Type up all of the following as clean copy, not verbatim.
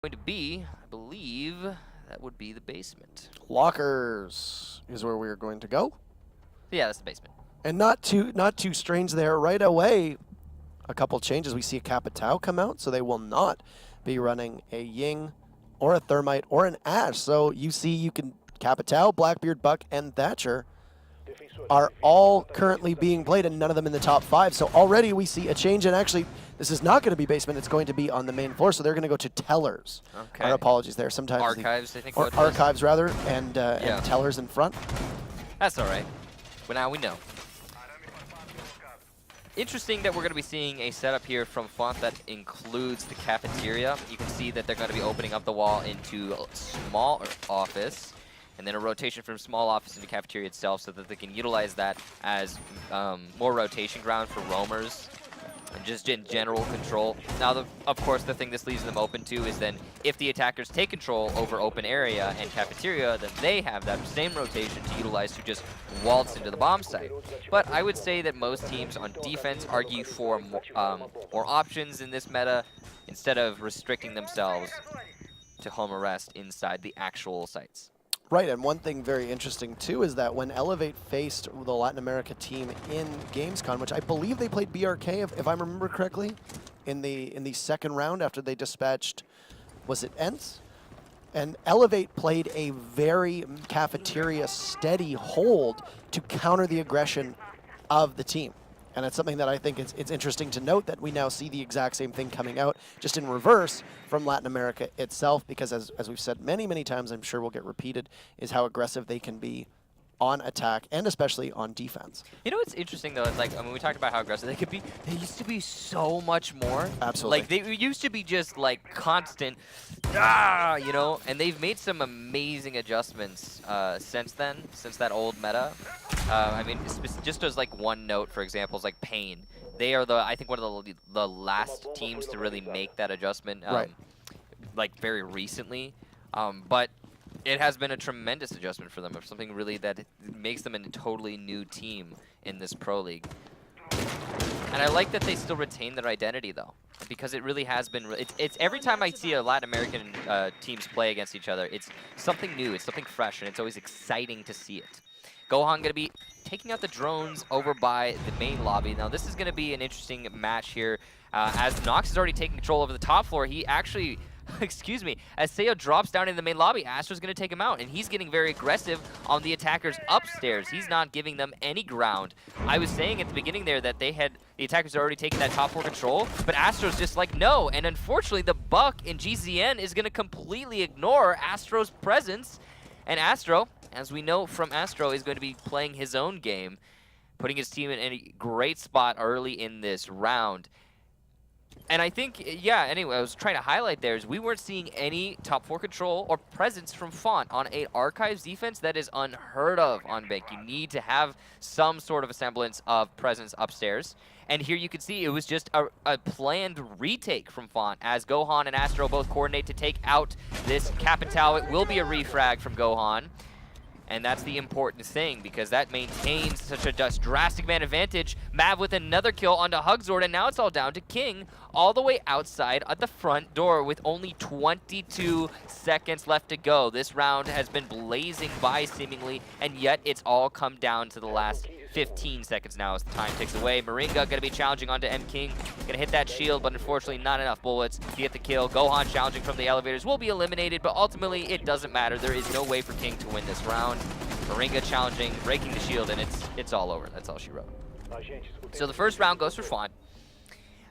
going to be, I believe, that would be the basement. Lockers is where we're going to go. Yeah, that's the basement. And not too strange there. Right away, a couple changes. We see a Capitao come out, so they will not be running a Ying or a Thermite or an Ash. So you see you can Capitao, Blackbeard, Buck, and Thatcher are all currently being played, and none of them in the top 5. So already we see a change, and actually this is not going to be basement, it's going to be on the main floor, so they're going to go to Tellers. Okay. Our apologies there. Sometimes Archives, I think. or Archives rather, and Yeah. Tellers in front. That's all right. But now we know. Interesting that we're going to be seeing a setup here from Fontt that includes the cafeteria. You can see that they're going to be opening up the wall into a small office, and then a rotation from small office into cafeteria itself so that they can utilize that as more rotation ground for roamers and just in general control. Now, of course, the thing this leaves them open to is then if the attackers take control over open area and cafeteria, then they have that same rotation to utilize to just waltz into the bomb site. But I would say that most teams on defense argue for more options in this meta instead of restricting themselves to home arrest inside the actual sites. Right, and one thing very interesting too is that when Elevate faced the Latin America team in Gamescom, which I believe they played BRK, if I remember correctly, in the second round after they dispatched, was it Ents? And Elevate played a very cafeteria steady hold to counter the aggression of the team. And it's something that I think it's interesting to note that we now see the exact same thing coming out, just in reverse from Latin America itself, because as we've said many, many times, I'm sure will get repeated, is how aggressive they can be on attack and especially on defense. You know what's interesting though, is like, I mean, we talked about how aggressive they could be. They used to be so much more. Absolutely. Like, they used to be just like constant, you know, and they've made some amazing adjustments since then, since that old meta. I mean, just as like one note, for example, is like Pain. They are I think one of the last teams to really make that adjustment, right. like very recently. But it has been a tremendous adjustment for them, of something really that makes them a totally new team in this Pro League. And I like that they still retain their identity, though, because it really has been. It's every time I see a Latin American teams play against each other, it's something new, it's something fresh, and it's always exciting to see it. Gohan going to be taking out the drones over by the main lobby. Now, this is going to be an interesting match here, as NoX is already taking control over the top floor. He actually. Excuse me, as Seo drops down in the main lobby, Astro's going to take him out, and he's getting very aggressive on the attackers upstairs. He's not giving them any ground. I was saying at the beginning there that the attackers had already taken that top floor control, but Astro's just like, no, and unfortunately the Buck in GZN is going to completely ignore Astro's presence, and Astro, as we know from Astro, is going to be playing his own game, putting his team in a great spot early in this round. And I think, yeah, anyway, I was trying to highlight there is we weren't seeing any top 4 control or presence from Fontt on a Archives defense. That is unheard of on Bank. You need to have some sort of a semblance of presence upstairs. And here you can see it was just a planned retake from Fontt as Gohan and Astro both coordinate to take out this Capitao. It will be a refrag from Gohan. And that's the important thing, because that maintains such a drastic man advantage. Mav with another kill onto Hugzord, and now it's all down to King, all the way outside at the front door with only 22 seconds left to go. This round has been blazing by seemingly, and yet it's all come down to the last 15 seconds now as the time ticks away. Moringa going to be challenging onto M King. Going to hit that shield, but unfortunately not enough bullets to get the kill. Gohan challenging from the elevators will be eliminated, but ultimately it doesn't matter. There is no way for King to win this round. Moringa challenging, breaking the shield, and it's all over. That's all she wrote. So the first round goes for Fontt.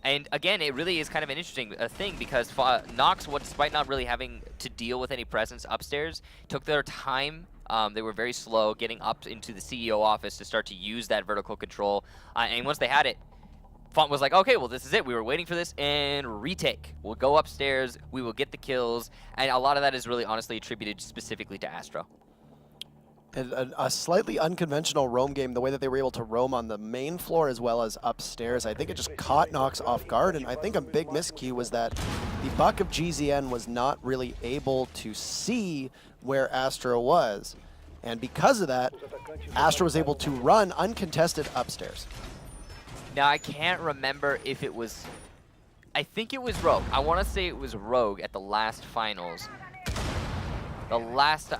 And again, it really is kind of an interesting thing, because NoX, despite not really having to deal with any presence upstairs, took their time. They were very slow getting up into the CEO office to start to use that vertical control. And once they had it, Fontt was like, okay, well, this is it. We were waiting for this, and retake. We'll go upstairs. We will get the kills. And a lot of that is really honestly attributed specifically to Astro. And a slightly unconventional roam game, the way that they were able to roam on the main floor as well as upstairs. I think it just caught NoX off guard, and I think a big miscue was that the Buck of GZN was not really able to see where Astro was. And because of that, Astro was able to run uncontested upstairs. Now, I can't remember if it was I think it was Rogue. I want to say it was Rogue at the last finals. The last,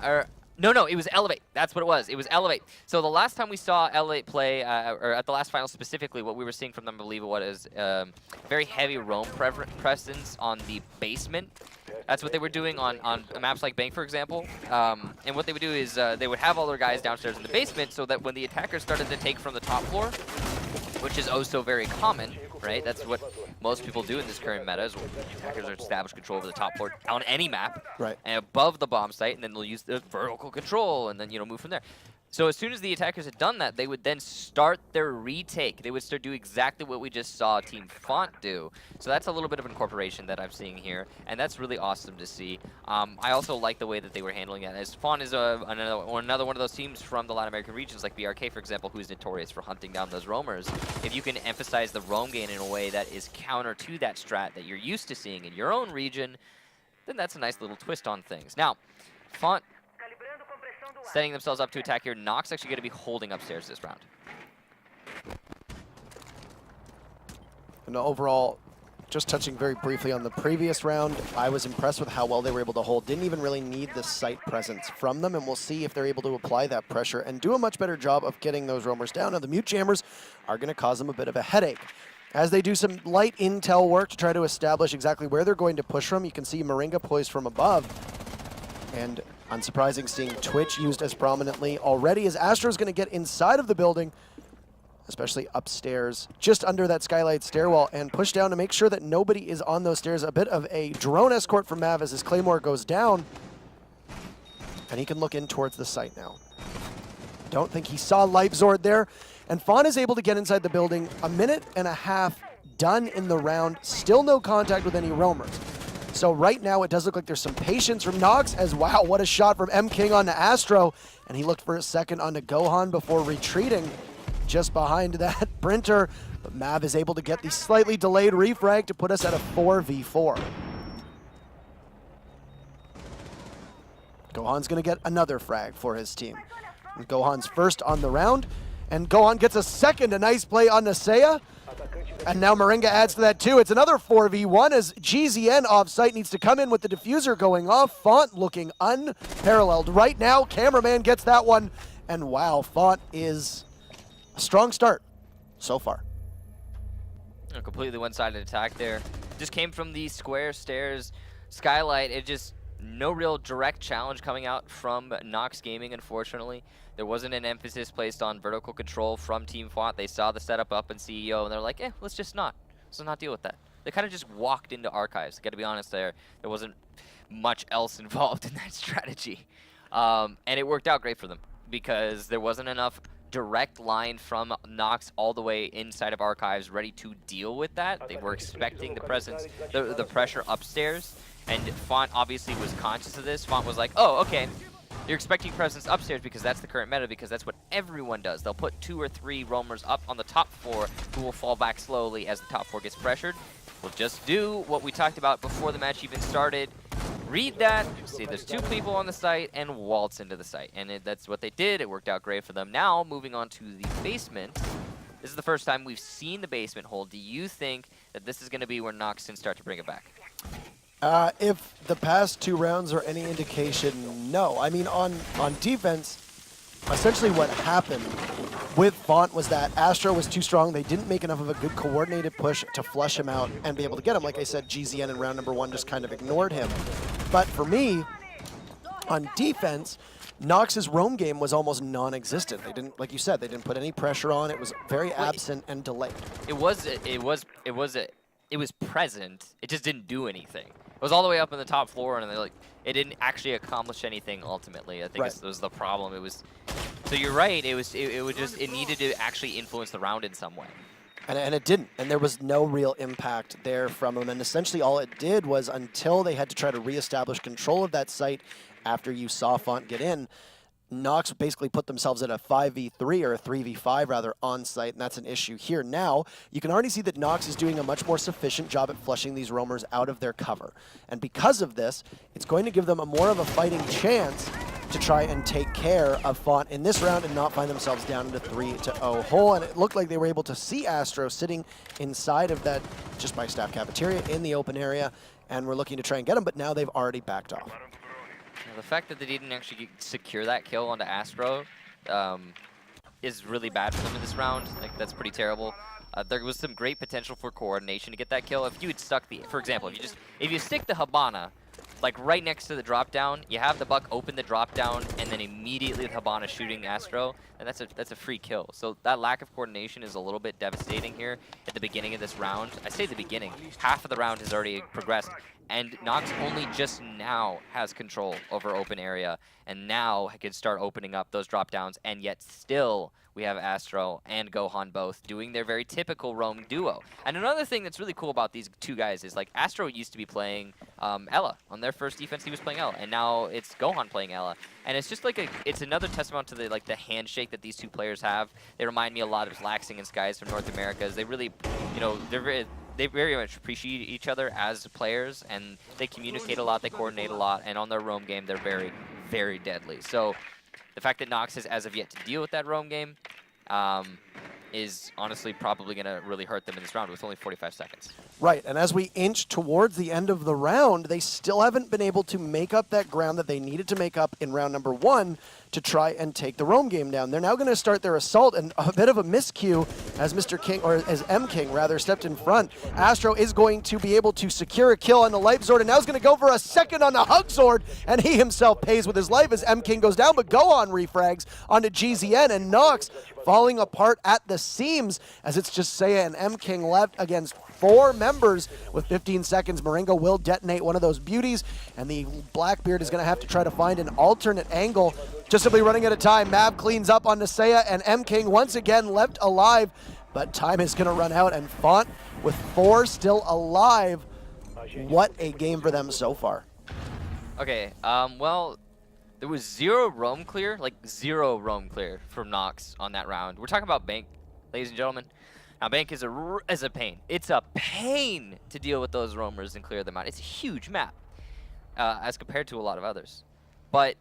no, it was Elevate. That's what it was. It was Elevate. So the last time we saw Elevate play, or at the last final specifically, what we were seeing from them, I believe it was very heavy roam presence on the basement. That's what they were doing on maps like Bank, for example. And what they would do is they would have all their guys downstairs in the basement so that when the attackers started to take from the top floor, which is oh so very common, right? That's what most people do in this current meta, is attackers are establish control over the top floor on any map, right, and above the bomb site, and then they'll use the vertical control, and then move from there. So as soon as the attackers had done that, they would then start their retake. They would start do exactly what we just saw Team Fontt do. So that's a little bit of incorporation that I'm seeing here, and that's really awesome to see. I also like the way that they were handling it, as Fontt is another one of those teams from the Latin American regions, like BRK, for example, who's notorious for hunting down those roamers. If you can emphasize the roam gain in a way that is counter to that strat that you're used to seeing in your own region, then that's a nice little twist on things. Now, Fontt setting themselves up to attack here. NoX actually going to be holding upstairs this round. And overall, just touching very briefly on the previous round, I was impressed with how well they were able to hold. Didn't even really need the site presence from them, and we'll see if they're able to apply that pressure and do a much better job of getting those roamers down. Now, the mute jammers are going to cause them a bit of a headache. As they do some light intel work to try to establish exactly where they're going to push from, you can see Moringa poised from above. And unsurprising, seeing Twitch used as prominently already, as Astro's going to get inside of the building, especially upstairs, just under that skylight stairwell, and push down to make sure that nobody is on those stairs. A bit of a drone escort from Mav as his Claymore goes down, and he can look in towards the site now. Don't think he saw Life Zord there, and Fontt is able to get inside the building. A minute and a half done in the round, still no contact with any roamers. So right now, it does look like there's some patience from NoX, as wow, what a shot from M King onto Astro. And he looked for a second onto Gohan before retreating just behind that Printer. But Mav is able to get the slightly delayed refrag to put us at a 4v4. Gohan's going to get another frag for his team. And Gohan's first on the round, and Gohan gets a second, a nice play on Nasea. And now Moringa adds to that too. It's another 4v1 as GZN off-site needs to come in with the diffuser going off. Fontt looking unparalleled right now. Cameraman gets that one. And wow, Fontt is a strong start so far. A completely one-sided attack there. Just came from the square stairs skylight. It just no real direct challenge coming out from NoX Gaming, unfortunately. There wasn't an emphasis placed on vertical control from Team Fontt. They saw the setup up in CEO, and they're like, let's not deal with that. They kind of just walked into archives. Got to be honest there. There wasn't much else involved in that strategy. And it worked out great for them because there wasn't enough direct line from NoX all the way inside of archives ready to deal with that. They were expecting the presence, the pressure upstairs, and Fontt obviously was conscious of this. Fontt was like, oh, okay. You're expecting presence upstairs because that's the current meta, because that's what everyone does. They'll put 2 or 3 roamers up on the top floor who will fall back slowly as the top floor gets pressured. We'll just do what we talked about before the match even started. Read that, see there's 2 people on the site, and waltz into the site. And that's what they did. It worked out great for them. Now, moving on to the basement. This is the first time we've seen the basement hold. Do you think that this is going to be where NoX can start to bring it back? If the past 2 rounds are any indication, no. I mean, on defense, essentially what happened with Fontt was that Astro was too strong. They didn't make enough of a good coordinated push to flush him out and be able to get him. Like I said, GZN in round number 1 just kind of ignored him. But for me, on defense, NoX's roam game was almost non-existent. They didn't, like you said, they didn't put any pressure on. It was very absent and delayed. It was present. It just didn't do anything. It was all the way up in the top floor, and it didn't actually accomplish anything ultimately. I think this was the problem. It was, so you're right. It needed to actually influence the round in some way. And it didn't, and there was no real impact there from them. And essentially all it did was, until they had to try to reestablish control of that site after you saw Fontt get in, NoX basically put themselves at a 5v3 or a 3v5 rather on site, and that's an issue here. Now, you can already see that NoX is doing a much more sufficient job at flushing these roamers out of their cover. And because of this, it's going to give them a more of a fighting chance to try and take care of Fontt in this round and not find themselves down into 3-0 hole. And it looked like they were able to see Astro sitting inside of that just by staff cafeteria in the open area, and we're looking to try and get them, but now they've already backed off. The fact that they didn't actually secure that kill onto Astro is really bad for them in this round. Like, that's pretty terrible. There was some great potential for coordination to get that kill. If you had stuck the, for example, if you stick the Habana like right next to the drop down, you have the Buck open the drop down, and then immediately with Habana shooting Astro, and that's a free kill. So that lack of coordination is a little bit devastating here at the beginning of this round. I say the beginning, half of the round has already progressed, and NoX only just now has control over open area, and now can start opening up those drop downs, and yet still we have Astro and Gohan both doing their very typical roam duo. And another thing that's really cool about these two guys is, like, Astro used to be playing Ella. On their first defense, he was playing Ella, and now it's Gohan playing Ella. And it's just like it's another testament to the handshake that these two players have. They remind me a lot of Laxing and Skies from North America. They really, you know, they very much appreciate each other as players, and they communicate a lot, they coordinate a lot, and on their roam game, they're very, very deadly. So the fact that NoX has as of yet to deal with that roam game is honestly probably going to really hurt them in this round with only 45 seconds. Right, and as we inch towards the end of the round, they still haven't been able to make up that ground that they needed to make up in round number 1 to try and take the roam game down. They're now going to start their assault, and a bit of a miscue as Mr. King, or as M. King rather, stepped in front. Astro is going to be able to secure a kill on the Life Zord, and now he's going to go for a second on the Hug Zord, and he himself pays with his life as M. King goes down, but Gohan refrags onto GZN, and NoX falling apart at the seams as it's just Seiya and M. King left against 4 members with 15 seconds. Marengo will detonate one of those beauties, and the Blackbeard is going to have to try to find an alternate angle. Just simply running out of time. Mav cleans up on Seiya, and M. King once again left alive, but time is going to run out, and Fontt with 4 still alive. What a game for them so far. Okay, well, there was 0 roam clear, like 0 roam clear from NoX on that round. We're talking about Bank, ladies and gentlemen. Now, Bank is a pain. It's a pain to deal with those roamers and clear them out. It's a huge map as compared to a lot of others. But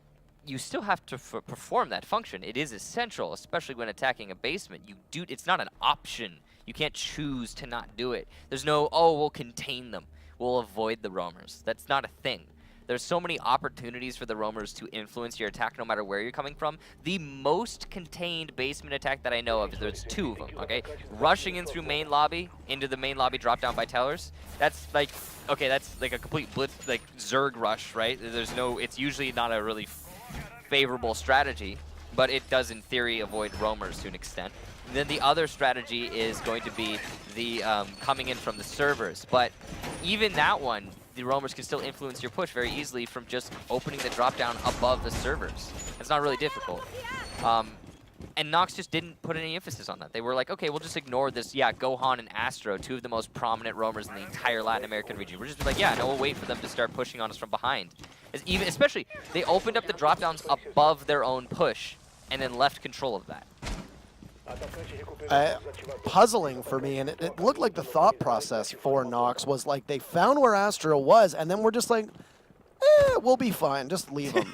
you still have to perform that function. It is essential, especially when attacking a basement. It's not an option. You can't choose to not do it. There's no, oh, we'll contain them. We'll avoid the roamers. That's not a thing. There's so many opportunities for the roamers to influence your attack no matter where you're coming from. The most contained basement attack that I know of, there's 2 of them, okay? Rushing in through main lobby, into the main lobby, drop down by towers. That's like, okay, that's like a complete blitz, like Zerg rush, right? It's usually not a really favorable strategy, but it does in theory avoid roamers to an extent. And then the other strategy is going to be the coming in from the servers, but even that one, the roamers can still influence your push very easily from just opening the drop down above the servers. It's not really difficult. And NoX just didn't put any emphasis on that. They were like, okay, we'll just ignore this. Yeah, Gohan and Astro, 2 of the most prominent roamers in the entire Latin American region. We're just like, yeah, no, we'll wait for them to start pushing on us from behind. Especially, they opened up the drop downs above their own push and then left control of that. Puzzling for me, and it looked like the thought process for NoX was like they found where Astro was, and then we're just like, we'll be fine, just leave him.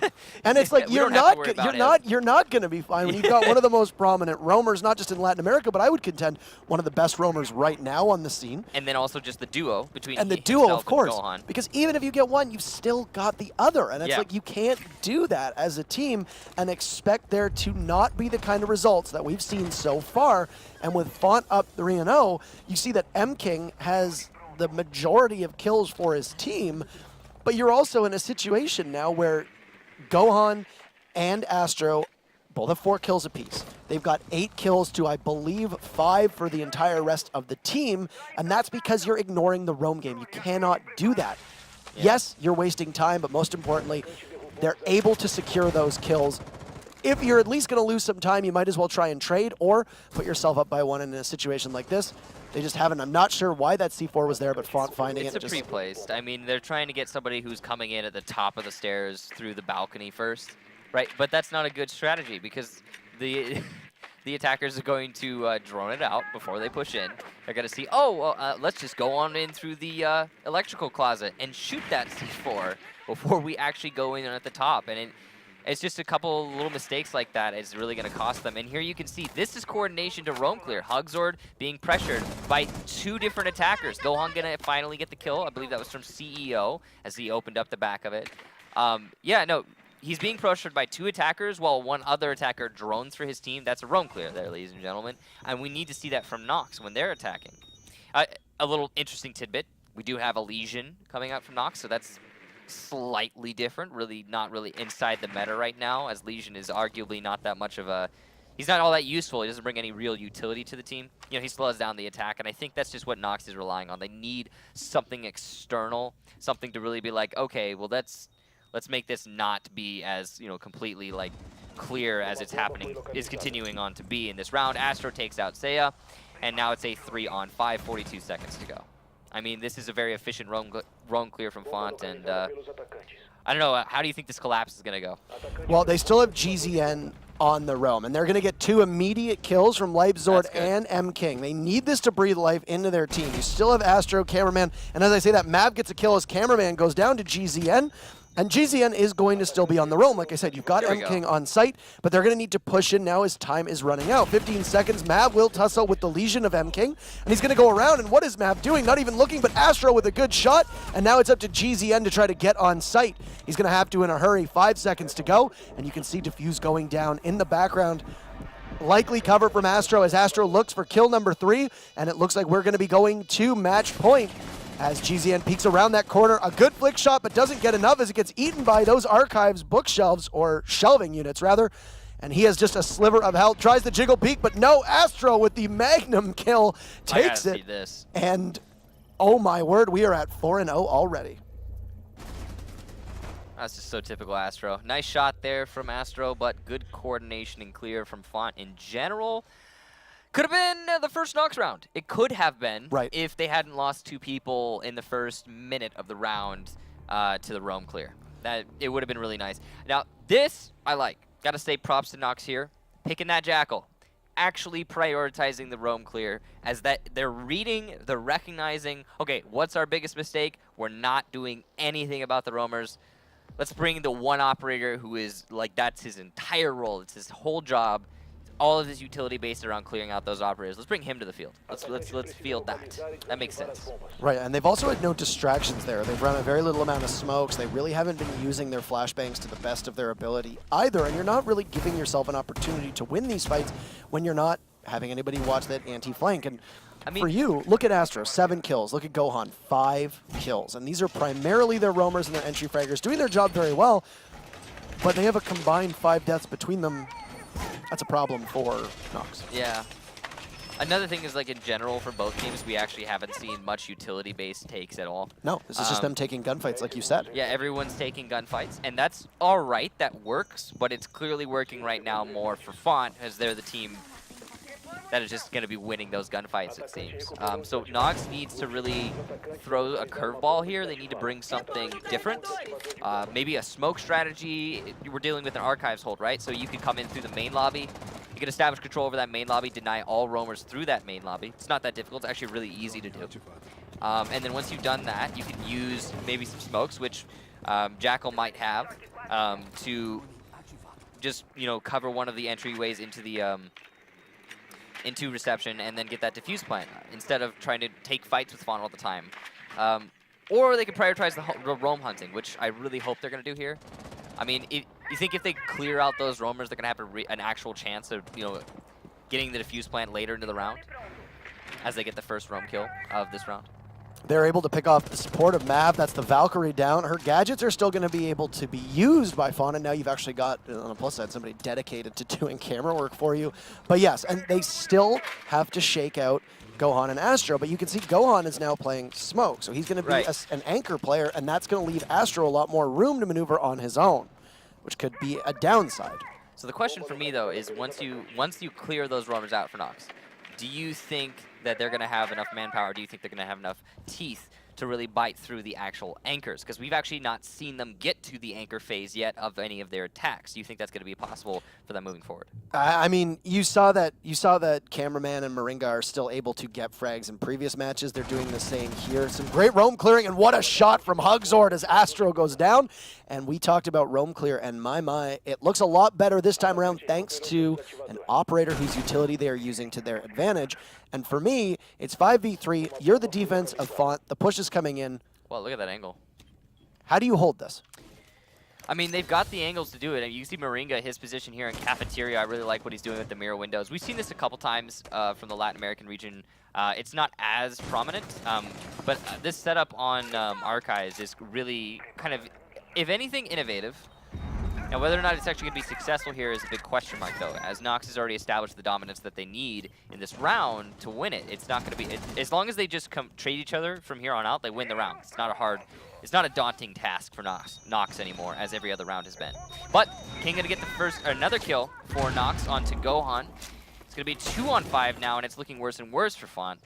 And it's like you're not going to be fine when you've got one of the most prominent roamers, not just in Latin America, but I would contend one of the best roamers right now on the scene. And then also just the duo between and the duo, of course, Gohan. Because even if you get one, you've still got the other, and it's like you can't do that as a team and expect there to not be the kind of results that we've seen so far. And with Fontt up 3-0, you see that M. King has the majority of kills for his team. But you're also in a situation now where Gohan and Astro both have 4 kills apiece. They've got 8 kills to, I believe, 5 for the entire rest of the team, and that's because you're ignoring the roam game. You cannot do that. Yeah. Yes, you're wasting time, but most importantly, they're able to secure those kills. If you're at least going to lose some time, you might as well try and trade or put yourself up by 1 in a situation like this. They just haven't. I'm not sure why that C4 was there, but Fontt finding it. It's a pre-placed. I mean, they're trying to get somebody who's coming in at the top of the stairs through the balcony first, right? But that's not a good strategy because the attackers are going to drone it out before they push in. They're going to see, oh, well, let's just go on in through the electrical closet and shoot that C4 before we actually go in at the top. And It's just a couple little mistakes like that is really going to cost them. And here you can see this is coordination to roam clear. Hugzord being pressured by 2 different attackers. Gohan going to finally get the kill. I believe that was from CEO as he opened up the back of it. Yeah, no, he's being pressured by 2 attackers while 1 other attacker drones for his team. That's a roam clear there, ladies and gentlemen. And we need to see that from NoX when they're attacking. A little interesting tidbit. We do have a Lesion coming out from NoX, so that's slightly different, really not really inside the meta right now, as Lesion is arguably not that much of a, he's not all that useful. He doesn't bring any real utility to the team. You know, he slows down the attack, and I think that's just what NoX is relying on. They need something external, something to really be like, okay, well let's make this not be as, you know, completely like clear as it's happening, is continuing on to be in this round. Astro takes out Seiya, and now it's a 3-on-5, 42 seconds to go. I mean, this is a very efficient roam clear from Fontt, and I don't know, how do you think this collapse is going to go? Well, they still have GZN on the roam, and they're going to get 2 immediate kills from Leibzord and M King. They need this to breathe life into their team. You still have Astro, Cameraman, and as I say that, Mav gets a kill as Cameraman goes down to GZN. And GZN is going to still be on the roam. Like I said, you've got M King on site, but they're going to need to push in now as time is running out. 15 seconds, Mav will tussle with the Lesion of M King, and he's going to go around, and what is Mav doing? Not even looking, but Astro with a good shot, and now it's up to GZN to try to get on site. He's going to have to in a hurry. 5 seconds to go, and you can see Diffuse going down in the background. Likely cover from Astro as Astro looks for kill number 3, and it looks like we're going to be going to match point. As GZN peeks around that corner, a good flick shot, but doesn't get enough as it gets eaten by those archives bookshelves, or shelving units rather. And he has just a sliver of health, tries the jiggle peek, but no, Astro with the Magnum kill takes it. See this. And oh my word, we are at 4-0 already. That's just so typical Astro. Nice shot there from Astro, but good coordination and clear from Fontt in general. Could have been the first NoX round. It could have been, right, if they hadn't lost 2 people in the first minute of the round to the roam clear. That it would have been really nice. Now this I like. Got to say props to NoX here, picking that Jackal, actually prioritizing the roam clear, as that they're reading, they're recognizing. Okay, what's our biggest mistake? We're not doing anything about the roamers. Let's bring the one operator who is like, that's his entire role. It's his whole job. All of his utility based around clearing out those operators. Let's bring him to the field. Let's field that. That makes sense. Right, and they've also had no distractions there. They've run a very little amount of smokes. They really haven't been using their flashbangs to the best of their ability either, and you're not really giving yourself an opportunity to win these fights when you're not having anybody watch that anti-flank. And I mean, for you, look at Astro, 7 kills. Look at Gohan, 5 kills. And these are primarily their roamers and their entry fraggers doing their job very well, but they have a combined 5 deaths between them. That's a problem for NoX. Yeah. Another thing is, like, in general for both teams, we actually haven't seen much utility-based takes at all. No, this is just them taking gunfights, like you said. Yeah, everyone's taking gunfights, and that's all right. That works, but it's clearly working right now more for Fontt, as they're the team that is just going to be winning those gunfights, it seems. So NoX needs to really throw a curveball here. They need to bring something different. Maybe a smoke strategy. We're dealing with an archives hold, right? So you can come in through the main lobby. You can establish control over that main lobby, deny all roamers through that main lobby. It's not that difficult. It's actually really easy to do. And then once you've done that, you can use maybe some smokes, which Jackal might have, to just, you know, cover one of the entryways into the into reception, and then get that diffuse plant instead of trying to take fights with Fontt all the time. Or they could prioritize the roam hunting, which I really hope they're going to do here. I mean, you think if they clear out those roamers, they're going to have an actual chance of, you know, getting the diffuse plant later into the round as they get the first roam kill of this round? They're able to pick off the support of Mav. That's the Valkyrie down. Her gadgets are still going to be able to be used by Fontt, and now you've actually got, on the plus side, somebody dedicated to doing camera work for you. But yes, and they still have to shake out Gohan and Astro, but you can see Gohan is now playing smoke, so he's going to be an anchor player, and that's going to leave Astro a lot more room to maneuver on his own, which could be a downside. So the question for me, though, is once you clear those roamers out for NoX, do you think that they're going to have enough manpower? Do you think they're going to have enough teeth to really bite through the actual anchors, because we've actually not seen them get to the anchor phase yet of any of their attacks. Do you think that's going to be possible for them moving forward? I mean, you saw that Cameraman and Moringa are still able to get frags in previous matches. They're doing the same here. Some great roam clearing, and what a shot from Hugzord as Astro goes down. And we talked about roam clear, and my, it looks a lot better this time around thanks to an operator whose utility they are using to their advantage. And for me, it's 5v3. You're the defense of Fontt. The push is coming in. Well, look at that angle. How do you hold this? I mean, they've got the angles to do it. I mean, you see Moringa, his position here in Cafeteria. I really like what he's doing with the mirror windows. We've seen this a couple times from the Latin American region. It's not as prominent, but this setup on Archives is really kind of, if anything, innovative. Now, whether or not it's actually going to be successful here is a big question mark, though, as NoX has already established the dominance that they need in this round to win it. It's not going to be, as long as they just trade each other from here on out, they win the round. It's not a daunting task for NoX anymore, as every other round has been. But King going to get another kill for NoX onto Gohan. It's going to be 2-on-5 now, and it's looking worse and worse for Fontt.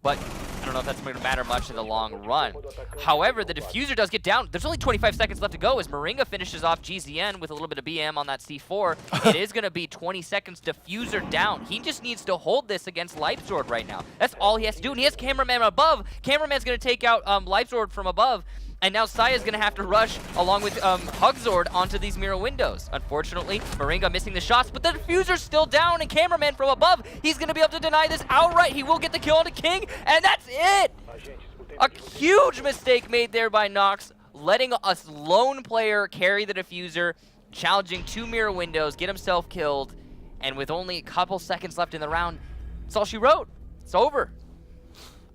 But I don't know if that's going to matter much in the long run. However, the diffuser does get down. There's only 25 seconds left to go as Moringa finishes off GZN with a little bit of BM on that C4. It is going to be 20 seconds, diffuser down. He just needs to hold this against Lifezord right now. That's all he has to do, and he has Cameraman above. Cameraman's going to take out Lifezord from above. And now Saya's going to have to rush along with Hugzord onto these mirror windows. Unfortunately, Moringa missing the shots, but the diffuser's still down, and Cameraman from above, he's going to be able to deny this outright. He will get the kill on the King, and that's it! A huge mistake made there by NoX, letting a lone player carry the diffuser, challenging 2 mirror windows, get himself killed, and with only a couple seconds left in the round, that's all she wrote. It's over.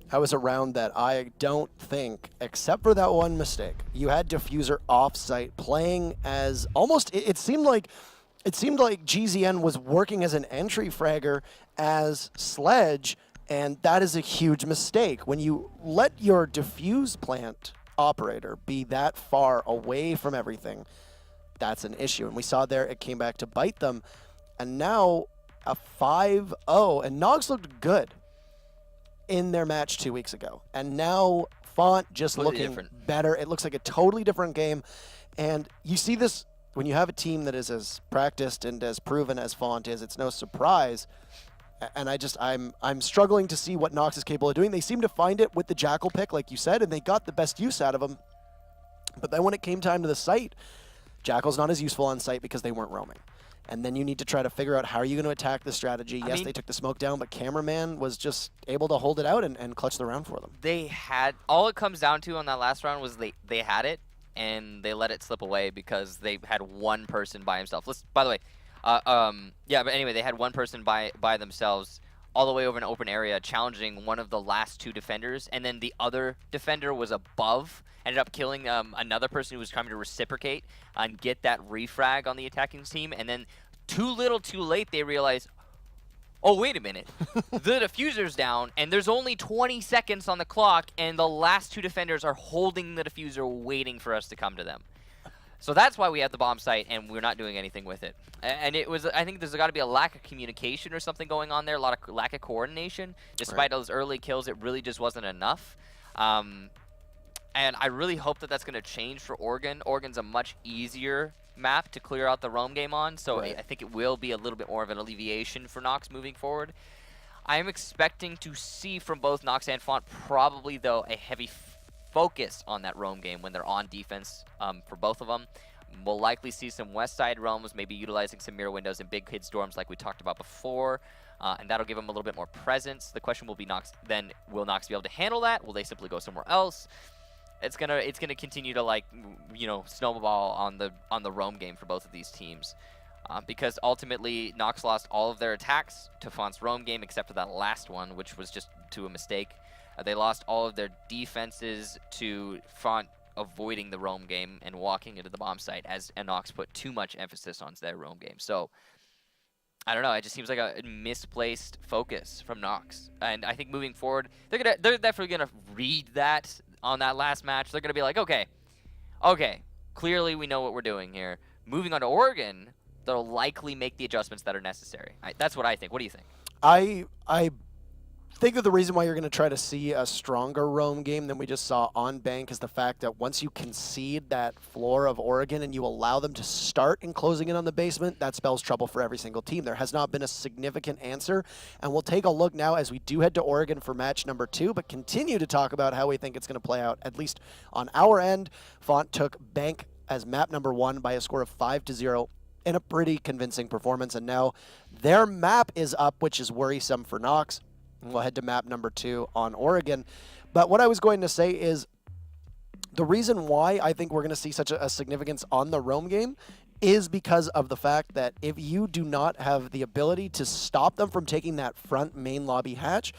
That was a round that I don't think, except for that one mistake, you had diffuser off-site playing as almost. It seemed like GZN was working as an entry fragger as Sledge, and that is a huge mistake. When you let your diffuse plant operator be that far away from everything, that's an issue. And we saw there it came back to bite them, and now a 5-0, and Nox looked good in their match 2 weeks ago. And now Fontt just looking better. It looks like a totally different game. And you see this when you have a team that is as practiced and as proven as Fontt is, it's no surprise. And I'm struggling to see what Nox is capable of doing. They seem to find it with the Jackal pick, like you said, and they got the best use out of him. But then when it came time to the site, Jackal's not as useful on site because they weren't roaming. And then you need to try to figure out how are you going to attack the strategy. Yes, they took the smoke down, but Cameraman was just able to hold it out and clutch the round for them. They had, all it comes down to on that last round was they had it, and they let it slip away because they had one person by himself. By the way, yeah, but anyway, they had one person by themselves all the way over an open area challenging one of the last 2 defenders, and then the other defender was above, ended up killing another person who was trying to reciprocate and get that refrag on the attacking team, and then too little too late they realized, oh, wait a minute, the diffuser's down, and there's only 20 seconds on the clock, and the last 2 defenders are holding the diffuser waiting for us to come to them. So that's why we have the bomb site, and we're not doing anything with it. And it was, I think there's got to be a lack of communication or something going on there, a lot of lack of coordination. Despite those early kills, it really just wasn't enough. And I really hope that that's going to change for Oregon. Oregon's a much easier map to clear out the roam game on, so I think it will be a little bit more of an alleviation for Nox moving forward. I am expecting to see from both Nox and Fontt probably, though, a heavy focus on that roam game when they're on defense for both of them. We'll likely see some west side roams, maybe utilizing some mirror windows and big kid storms like we talked about before, and that'll give them a little bit more presence. The question will be will Nox be able to handle that? Will they simply go somewhere else? It's gonna continue to, like, you know, snowball on the roam game for both of these teams, because ultimately Nox lost all of their attacks to Fontt's roam game except for that last one, which was just to a mistake. They lost all of their defenses to Fontt avoiding the roam game and walking into the bomb site, as Nox put too much emphasis on their roam game. So I don't know. It just seems like a misplaced focus from Nox, and I think moving forward, they're definitely gonna read that on that last match. They're gonna be like, okay, clearly we know what we're doing here. Moving on to Oregon, they'll likely make the adjustments that are necessary. That's what I think. What do you think? I think that the reason why you're going to try to see a stronger roam game than we just saw on Bank is the fact that once you concede that floor of Oregon and you allow them to start in closing in on the basement, that spells trouble for every single team. There has not been a significant answer, and we'll take a look now as we do head to Oregon for match number 2, but continue to talk about how we think it's going to play out, at least on our end. Fontt took Bank as map number 1 by a score of 5-0 in a pretty convincing performance, and now their map is up, which is worrisome for NoX. And we'll head to map number 2 on Oregon. But what I was going to say is the reason why I think we're going to see such a significance on the roam game is because of the fact that if you do not have the ability to stop them from taking that front main lobby hatch,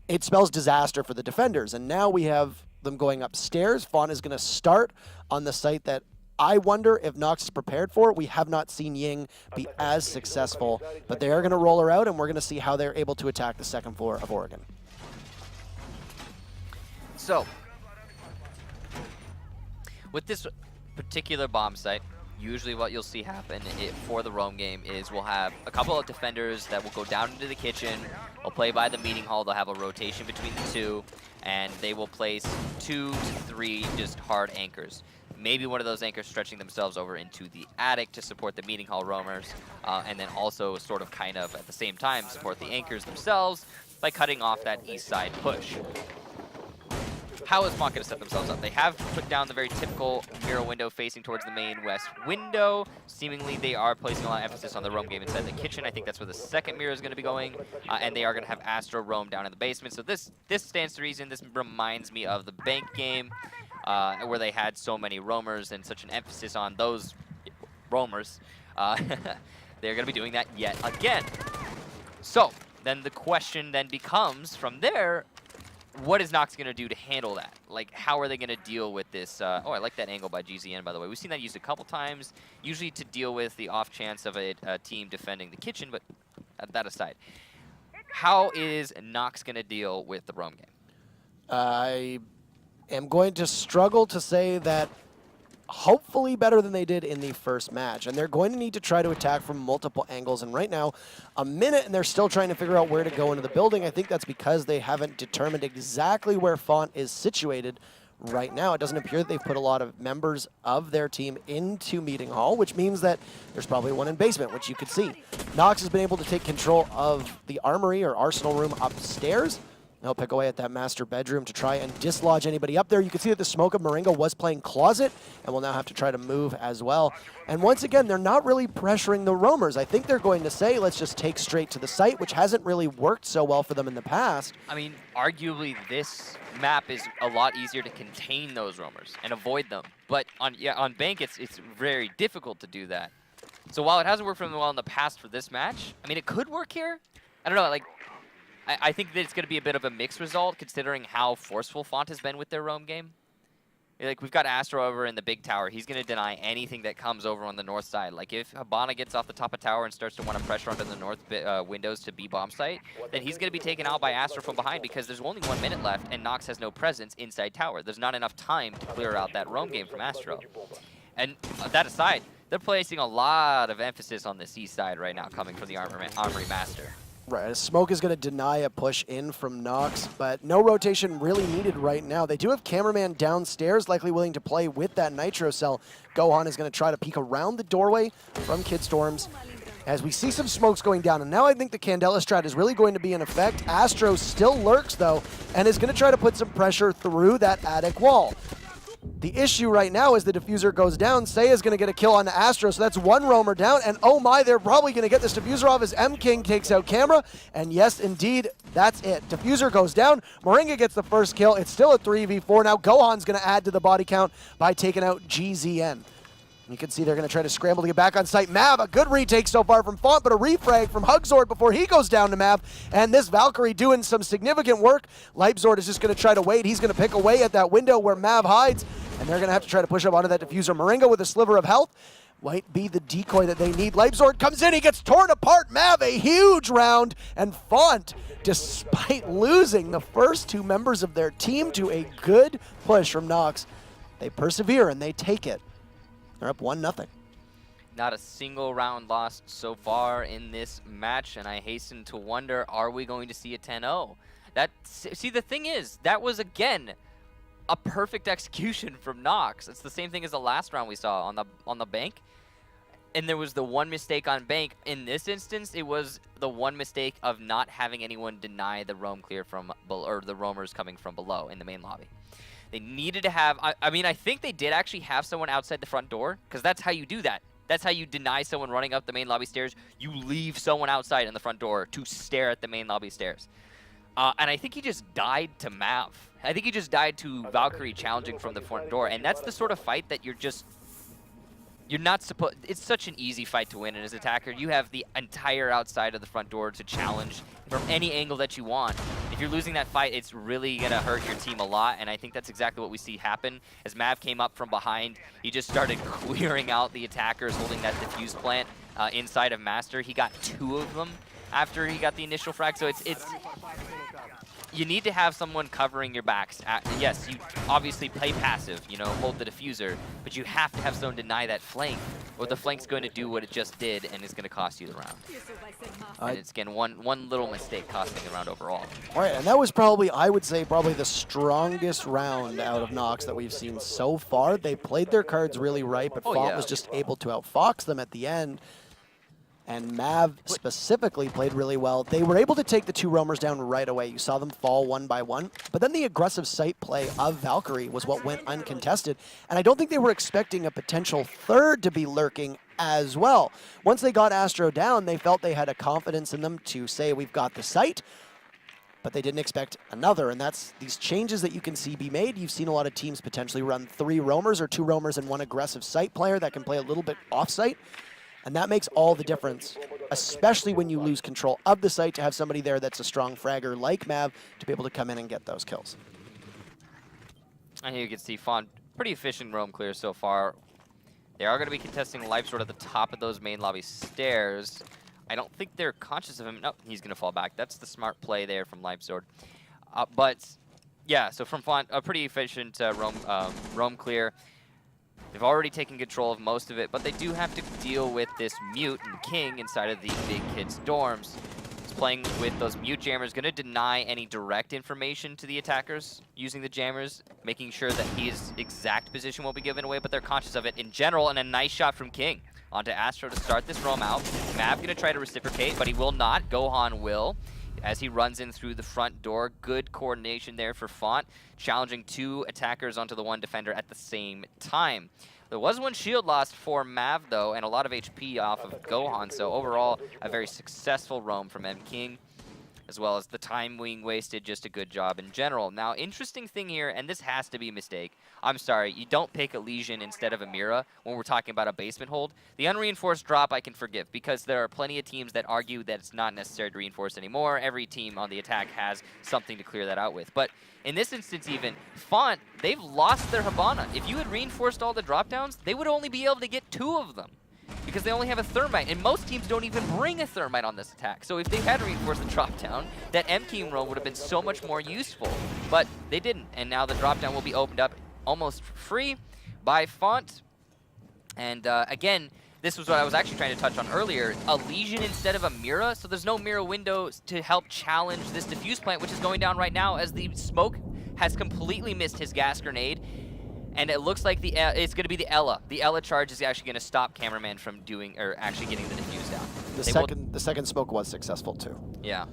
it spells disaster for the defenders. And now we have them going upstairs. Fontt is going to start on the site that I wonder if NoX is prepared for it. We have not seen Ying be as successful, but they are going to roll her out, and we're going to see how they're able to attack the second floor of Oregon. So, with this particular bomb site, usually what you'll see happen for the roam game is we'll have a couple of defenders that will go down into the kitchen, will play by the meeting hall, they'll have a rotation between the two, and they will place 2 to 3 just hard anchors. Maybe one of those anchors stretching themselves over into the attic to support the meeting hall roamers, and then also sort of kind of at the same time support the anchors themselves by cutting off that east side push. How is Fontt going to set themselves up? They have put down the very typical mirror window facing towards the main west window. Seemingly, they are placing a lot of emphasis on the roam game inside the kitchen. I think that's where the second mirror is going to be going, and they are going to have Astro roam down in the basement. So this stands to reason. This reminds me of the Bank game, where they had so many roamers and such an emphasis on those roamers. They're going to be doing that yet again. So then the question then becomes from there, what is NoX going to do to handle that? Like, how are they going to deal with this? Oh, I like that angle by GZN, by the way. We've seen that used a couple times, usually to deal with the off chance of a team defending the kitchen, but that aside. How is NoX going to deal with the roam game? I am going to struggle to say that hopefully better than they did in the first match. And they're going to need to try to attack from multiple angles. And right now, a minute, and they're still trying to figure out where to go into the building. I think that's because they haven't determined exactly where Fontt is situated right now. It doesn't appear that they've put a lot of members of their team into Meeting Hall, which means that there's probably one in basement, which you could see. NoX has been able to take control of the armory or arsenal room upstairs. They'll pick away at that master bedroom to try and dislodge anybody up there. You can see that the smoke of Moringa was playing closet and will now have to try to move as well. And once again, they're not really pressuring the roamers. I think they're going to say, let's just take straight to the site, which hasn't really worked so well for them in the past. I mean, arguably this map is a lot easier to contain those roamers and avoid them. But on Bank, it's very difficult to do that. So while it hasn't worked for them well in the past for this match, I mean, it could work here. I don't know, like, I think that it's going to be a bit of a mixed result considering how forceful Fontt has been with their roam game. Like, we've got Astro over in the big tower. He's going to deny anything that comes over on the north side. Like, if Habana gets off the top of tower and starts to want to pressure onto the north windows to B bomb site, then he's going to be taken out by Astro from behind because there's only 1 minute left and NoX has no presence inside tower. There's not enough time to clear out that roam game from Astro. And that aside, they're placing a lot of emphasis on this east side right now coming from the Armory Master. Right, Smoke is going to deny a push in from NoX, but no rotation really needed right now. They do have Cameraman downstairs, likely willing to play with that Nitro Cell. Gohan is going to try to peek around the doorway from Kidstorms as we see some smokes going down. And now I think the Candela strat is really going to be in effect. Astro still lurks, though, and is going to try to put some pressure through that attic wall. The issue right now is the diffuser goes down. Seiya is going to get a kill on Astro, so that's 1 roamer down. And oh my, they're probably going to get this diffuser off as M-King takes out Camera. And yes, indeed, that's it. Diffuser goes down. Moringa gets the first kill. It's still a 3v4. Now Gohan's going to add to the body count by taking out GZN. You can see they're going to try to scramble to get back on site. Mav, a good retake so far from Fontt, but a refrag from Hugzord before he goes down to Mav. And this Valkyrie doing some significant work. Leipzord is just going to try to wait. He's going to pick away at that window where Mav hides. And they're going to have to try to push up onto that diffuser. Moringa with a sliver of health might be the decoy that they need. Leipzord comes in. He gets torn apart. Mav, a huge round. And Fontt, despite losing the first 2 members of their team to a good push from NoX, they persevere and they take it. They're up 1-0. Not a single round lost so far in this match, and I hasten to wonder, are we going to see a 10-0? See, the thing is, that was, again, a perfect execution from NoX. It's the same thing as the last round we saw on the bank. And there was the one mistake on bank. In this instance, it was the one mistake of not having anyone deny the roam clear from or the roamers coming from below in the main lobby. They needed to have, I mean, I think they did actually have someone outside the front door, because that's how you do that. That's how you deny someone running up the main lobby stairs. You leave someone outside in the front door to stare at the main lobby stairs. And I think he just died to Mav. I think he just died to Valkyrie challenging from the front door. And that's the sort of fight that you're not supposed, it's such an easy fight to win. And as an attacker, you have the entire outside of the front door to challenge from any angle that you want. If you're losing that fight, it's really going to hurt your team a lot. And I think that's exactly what we see happen. As Mav came up from behind, he just started clearing out the attackers holding that defuse plant inside of Master. He got 2 of them after he got the initial frag. So it's you need to have someone covering your backs. Yes, you obviously play passive, you know, hold the diffuser, but you have to have someone deny that flank, or the flank's going to do what it just did, and it's going to cost you the round. And it's, again, one little mistake costing the round overall. All right, and that was probably, I would say, probably the strongest round out of NoX that we've seen so far. They played their cards really right, but Fontt was just able to outfox them at the end. And Mav specifically played really well. They were able to take the 2 roamers down right away. You saw them fall one by one. But then the aggressive site play of Valkyrie was what went uncontested. And I don't think they were expecting a potential third to be lurking as well. Once they got Astro down, they felt they had a confidence in them to say, we've got the site. But they didn't expect another, and that's these changes that you can see be made. You've seen a lot of teams potentially run 3 roamers or 2 roamers and 1 aggressive site player that can play a little bit off-site. And that makes all the difference, especially when you lose control of the site, to have somebody there that's a strong fragger like Mav to be able to come in and get those kills. And here you can see Fontt, pretty efficient roam clear so far. They are going to be contesting Life Sword at the top of those main lobby stairs. I don't think they're conscious of him. No, he's going to fall back. That's the smart play there from Life Sword. But, yeah, so from Fontt, a pretty efficient roam clear. They've already taken control of most of it, but they do have to deal with this Mute and King inside of the big kids' dorms. He's playing with those Mute jammers, going to deny any direct information to the attackers using the jammers, making sure that his exact position won't be given away, but they're conscious of it in general, and a nice shot from King. Onto Astro to start this roam out. Mav going to try to reciprocate, but he will not. Gohan will. As he runs in through the front door. Good coordination there for Fontt, challenging 2 attackers onto the 1 defender at the same time. There was 1 shield lost for Mav, though, and a lot of HP off of Gohan, so overall, a very successful roam from M. King, as well as the time being wasted, just a good job in general. Now, interesting thing here, and this has to be a mistake. I'm sorry, you don't pick a Legion instead of a Mira when we're talking about a basement hold. The unreinforced drop I can forgive, because there are plenty of teams that argue that it's not necessary to reinforce anymore. Every team on the attack has something to clear that out with. But in this instance even, Fontt, they've lost their Hibana. If you had reinforced all the drop downs, they would only be able to get 2 of them, because they only have a thermite, and most teams don't even bring a thermite on this attack. So if they had reinforced the drop down, that M-King roam would have been so much more useful, but they didn't, and now the drop down will be opened up almost free by Fontt. And again, this was what I was actually trying to touch on earlier, a Legion instead of a Mira, so there's no Mira window to help challenge this diffuse plant, which is going down right now as the smoke has completely missed his gas grenade. And it looks like it's going to be the Ella. The Ella charge is actually going to stop Cameraman from doing, or actually getting the defuse down. The second smoke was successful too. Yeah.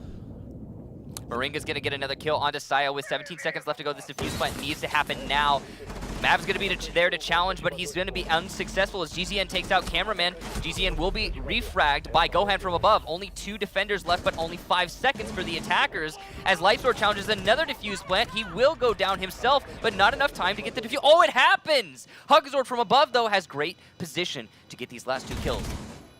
Moringa's going to get another kill onto Saya with 17 seconds left to go. This defuse plant needs to happen now. Mav's going to be there to challenge, but he's going to be unsuccessful as GZN takes out Cameraman. GZN will be refragged by Gohan from above. Only 2 defenders left, but only 5 seconds for the attackers. As Lightsword challenges another defuse plant, he will go down himself, but not enough time to get the defuse. Oh, it happens! Hugzord from above, though, has great position to get these last 2 kills.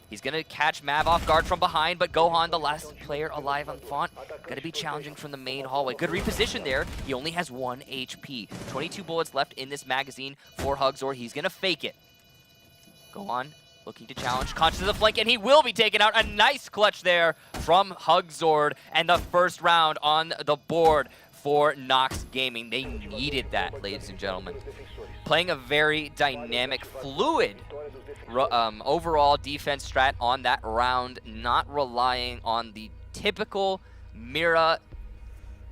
He's going to catch Mav off guard from behind, but Gohan, the last player alive on Fontt, going to be challenging from the main hallway. Good reposition there. He only has 1 HP. 22 bullets left in this magazine for Hugzord. He's going to fake it. Gohan looking to challenge, conscious of the flank, and he will be taken out. A nice clutch there from Hugzord, and the first round on the board for NoX Gaming. They needed that, ladies and gentlemen. Playing a very dynamic, fluid overall defense strat on that round, not relying on the typical Mira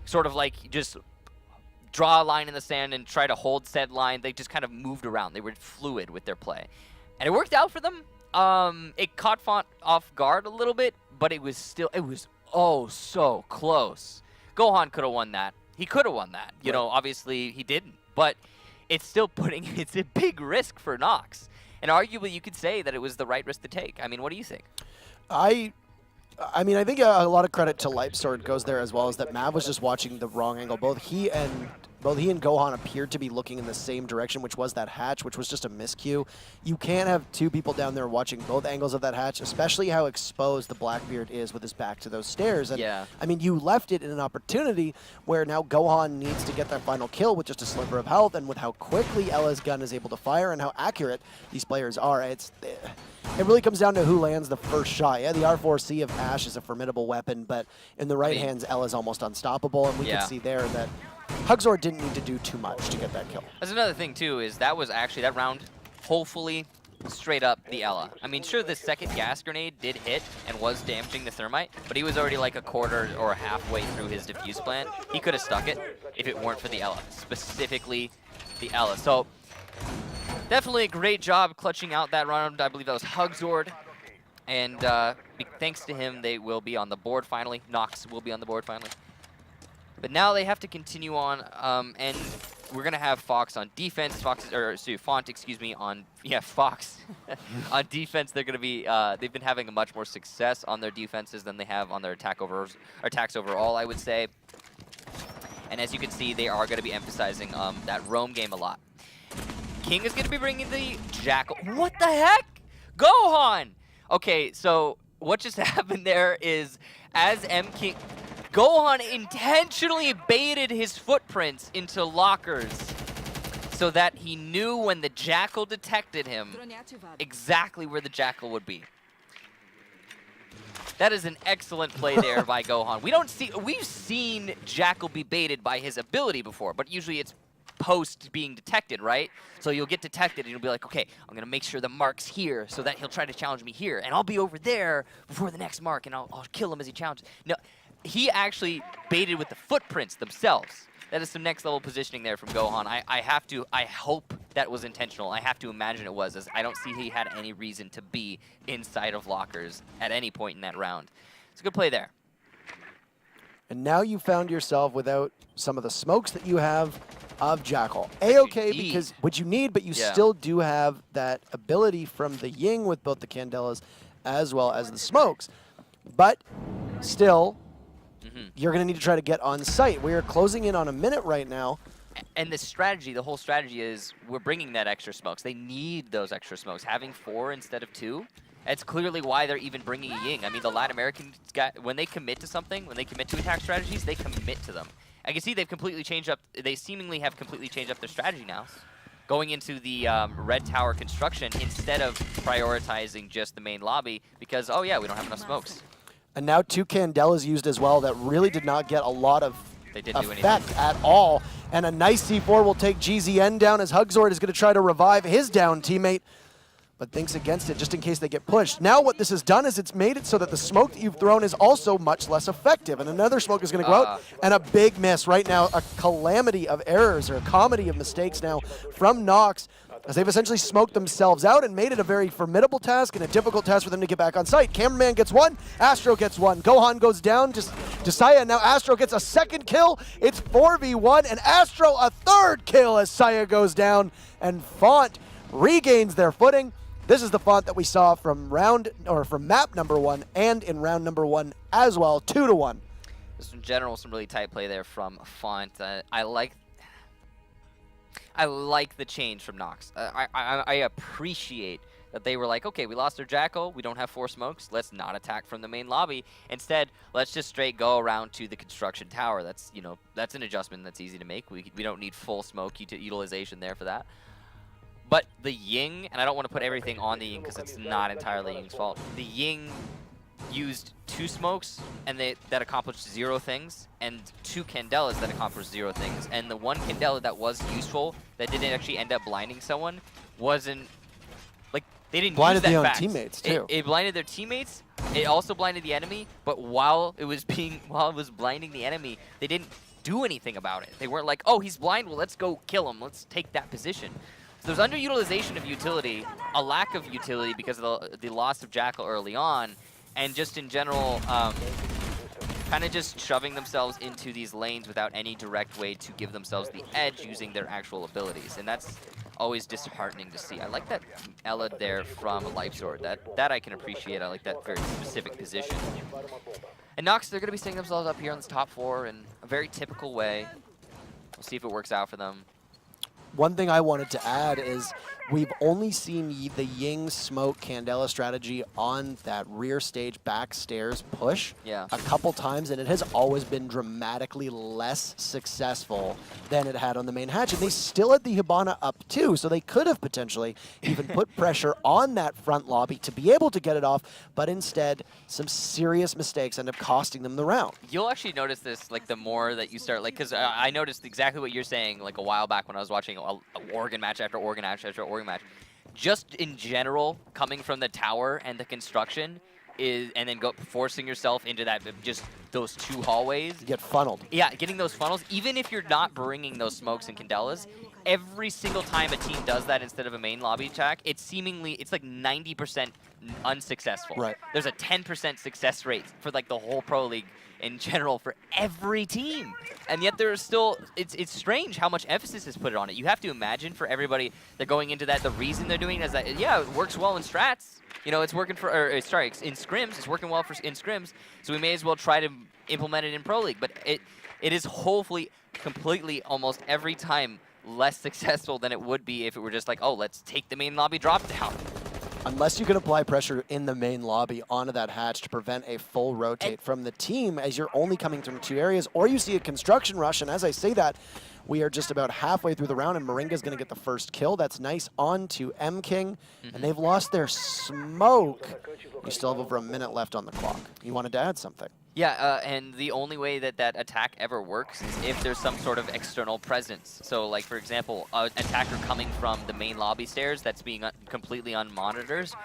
sort of like just draw a line in the sand and try to hold said line. They just kind of moved around. They were fluid with their play. And it worked out for them. It caught Fontt off guard a little bit, but it was oh so close. Gohan could have won that. He could have won that. You know, obviously he didn't. But it's still it's a big risk for NoX. And arguably you could say that it was the right risk to take. I mean, what do you think? I mean, I think a lot of credit to Lightsword goes there, as well as that Mav was just watching the wrong angle. Both he and Gohan appeared to be looking in the same direction, which was that hatch, which was just a miscue. You can't have two people down there watching both angles of that hatch, especially how exposed the Blackbeard is with his back to those stairs. And yeah. I mean, you left it in an opportunity where now Gohan needs to get that final kill with just a sliver of health, and with how quickly Ella's gun is able to fire and how accurate these players are. It really comes down to who lands the first shot. Yeah, the R4C of Ash is a formidable weapon, but in the right hands, Ella's almost unstoppable, and we can see there that Hugzor didn't need to do too much to get that kill. That's another thing, too, is that was actually, that round, hopefully, straight up the Ella. I mean, sure, the second gas grenade did hit and was damaging the Thermite, but he was already like a quarter or halfway through his defuse plant. He could have stuck it if it weren't for the Ella, specifically the Ella. So, definitely a great job clutching out that round. I believe that was Hugzord. And thanks to him, they will be on the board finally. NoX will be on the board finally. But now they have to continue on, and we're gonna have Fox on defense. Fontt, excuse me, on Fox on defense. They're gonna be they've been having a much more success on their defenses than they have on their attacks overall, I would say. And as you can see, they are gonna be emphasizing that roam game a lot. King is gonna be bringing the Jackal. What the heck, Gohan? Okay, so what just happened there is as King. Gohan intentionally baited his footprints into lockers so that he knew when the Jackal detected him exactly where the Jackal would be. That is an excellent play there by Gohan. We've seen Jackal be baited by his ability before, but usually it's post being detected, right? So you'll get detected and you'll be like, okay, I'm gonna make sure the mark's here so that he'll try to challenge me here, and I'll be over there before the next mark, and I'll kill him as he challenges. No. He actually baited with the footprints themselves. That is some next level positioning there from Gohan. I hope that was intentional. I have to imagine it was, as I don't see he had any reason to be inside of lockers at any point in that round. It's a good play there. And now you found yourself without some of the smokes that you have of Jackal. A-okay, because what you need, but you still do have that ability from the Ying with both the Candelas as well as the smokes. But still, you're going to need to try to get on site. We are closing in on a minute right now. And the whole strategy is we're bringing that extra smokes. They need those extra smokes. Having 4 instead of 2, that's clearly why they're even bringing a Ying. I mean, the Latin American guy, when they commit to something, when they commit to attack strategies, they commit to them. I can see they seemingly have completely changed up their strategy now. Going into the red tower construction instead of prioritizing just the main lobby because, oh yeah, we don't have enough smokes. And now 2 Candelas used as well that really did not get a lot of effect at all. And a nice C4 will take GZN down as Hugzord is going to try to revive his down teammate, but thinks against it just in case they get pushed. Now what this has done is it's made it so that the smoke that you've thrown is also much less effective. And another smoke is going to go out, and a big miss right now. A calamity of errors, or a comedy of mistakes now from NoX, as they've essentially smoked themselves out and made it a very formidable task and a difficult task for them to get back on site. Cameraman gets 1, Astro gets 1. Gohan goes down, just Saya. Now Astro gets a second kill. It's 4v1, and Astro a third kill as Saya goes down, and Fontt regains their footing. This is the Fontt that we saw from map number 1 and in round number 1 as well, 2-1. Just in general, some really tight play there from Fontt. I like the change from NoX. I appreciate that they were like, okay, we lost our Jackal, we don't have 4 smokes, let's not attack from the main lobby. Instead, let's just straight go around to the construction tower. That's, that's an adjustment that's easy to make. We don't need full smoke utilization there for that. But the Ying, and I don't want to put everything on the Ying because it's not entirely Ying's fault. The Ying used 2 smokes and that accomplished 0 things, and 2 Candelas that accomplished 0 things. And the 1 Candela that was useful, that didn't actually end up blinding someone, wasn't, like, They didn't blinded use that the own fact. teammates too. It blinded their teammates. It also blinded the enemy. But while it was blinding the enemy, they didn't do anything about it. They weren't like, oh, he's blind. Well, let's go kill him. Let's take that position. So there's underutilization of utility, a lack of utility because of the loss of Jackal early on, and just in general, kind of just shoving themselves into these lanes without any direct way to give themselves the edge using their actual abilities. And that's always disheartening to see. I like that Ella there from LifeSword. That I can appreciate. I like that very specific position. And NoX, they're going to be setting themselves up here on this top 4 in a very typical way. We'll see if it works out for them. One thing I wanted to add is we've only seen the Ying smoke Candela strategy on that rear stage back stairs push a couple times, and it has always been dramatically less successful than it had on the main hatch. And they still had the Hibana up too, so they could have potentially even put pressure on that front lobby to be able to get it off, but instead some serious mistakes end up costing them the round. You'll actually notice this like the more that you start, like, because I noticed exactly what you're saying like a while back when I was watching a Oregon match after Oregon match after Oregon match. Just in general, coming from the tower and the construction and then forcing yourself into that, just those 2 hallways. You get funneled. Yeah, getting those funnels, even if you're not bringing those smokes and Candelas, every single time a team does that instead of a main lobby attack, it's like 90% unsuccessful. Right. There's a 10% success rate for like the whole Pro League in general for every team. And yet there's still, it's strange how much emphasis is put on it. You have to imagine for everybody that going into that, the reason they're doing it is that, yeah, it works well in strats. You know, it's working for, in scrims, it's working well in scrims, so we may as well try to implement it in Pro League. But it is hopefully completely almost every time less successful than it would be if it were just like, oh, let's take the main lobby drop down. Unless you can apply pressure in the main lobby onto that hatch to prevent a full rotate from the team as you're only coming from 2 areas, or you see a construction rush, and as I say that, we are just about halfway through the round, and Moringa's going to get the first kill. That's nice on to M-King, and they've lost their smoke. You still have over a minute left on the clock. You wanted to add something? Yeah, and the only way that that attack ever works is if there's some sort of external presence. So, like, for example, an attacker coming from the main lobby stairs that's being completely on monitors,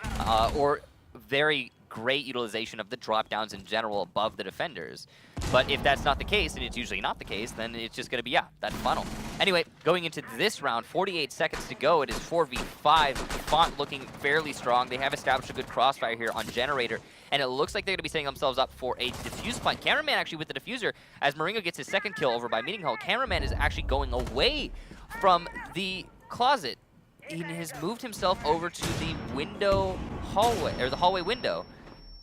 or very great utilization of the drop downs in general above the defenders. But if that's not the case, and it's usually not the case, then it's just going to be, that funnel. Anyway, going into this round, 48 seconds to go. It is 4v5. Fontt looking fairly strong. They have established a good crossfire here on Generator, and it looks like they're going to be setting themselves up for a defuse plant. Cameraman actually with the diffuser, as Moringa gets his second kill over by Meeting Hall. Cameraman is actually going away from the closet. He has moved himself over to the window hallway, or the hallway window,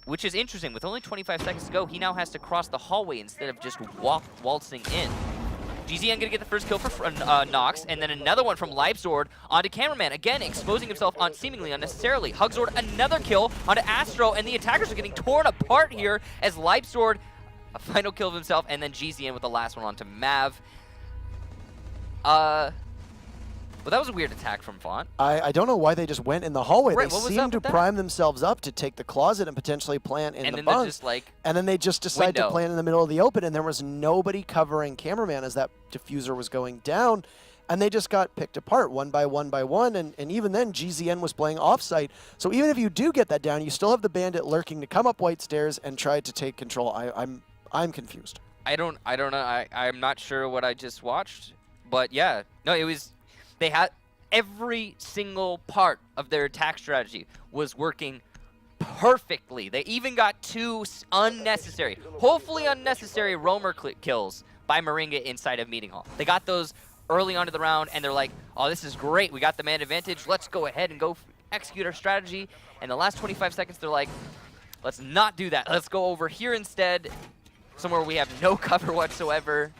which is interesting. With only 25 seconds to go, he now has to cross the hallway instead of just waltzing in. GZN going to get the first kill for NoX, and then another one from LifeSword onto Cameraman. Again, exposing himself seemingly unnecessarily. Hugzord, another kill onto Astro, and the attackers are getting torn apart here as LifeSword, a final kill of himself, and then GZN with the last one onto Mav. Well, that was a weird attack from Fontt. I don't know why they just went in the hallway. Right, they seemed to prime themselves up to take the closet and potentially plant in the bunk. And then they just decided to plant in the middle of the open, and there was nobody covering Cameraman as that diffuser was going down. And they just got picked apart one by one by one, and even then GZN was playing offsite. So even if you do get that down, you still have the Bandit lurking to come up White Stairs and try to take control. I'm confused. I don't know. I'm not sure what I just watched, but yeah, no, it was. They had every single part of their attack strategy was working perfectly. They even got 2 unnecessary, hopefully unnecessary roamer kills by Moringa inside of Meeting Hall. They got those early on to the round, and they're like, oh, this is great. We got the man advantage. Let's go ahead and go execute our strategy. And the last 25 seconds, they're like, let's not do that. Let's go over here instead, somewhere we have no cover whatsoever.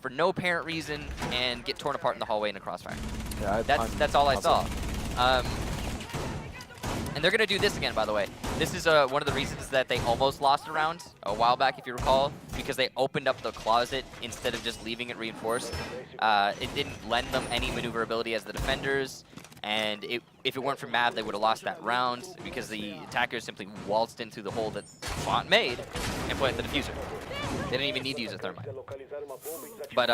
For no apparent reason, and get torn apart in the hallway in a crossfire. Yeah, that's all I saw. And they're going to do this again, by the way. This is one of the reasons that they almost lost a round a while back, if you recall, because they opened up the closet instead of just leaving it reinforced. It didn't lend them any maneuverability as the defenders, and if it weren't for Mav, they would have lost that round because the attackers simply waltzed into the hole that Fontt made and put the diffuser. They didn't even need to use a thermite. But,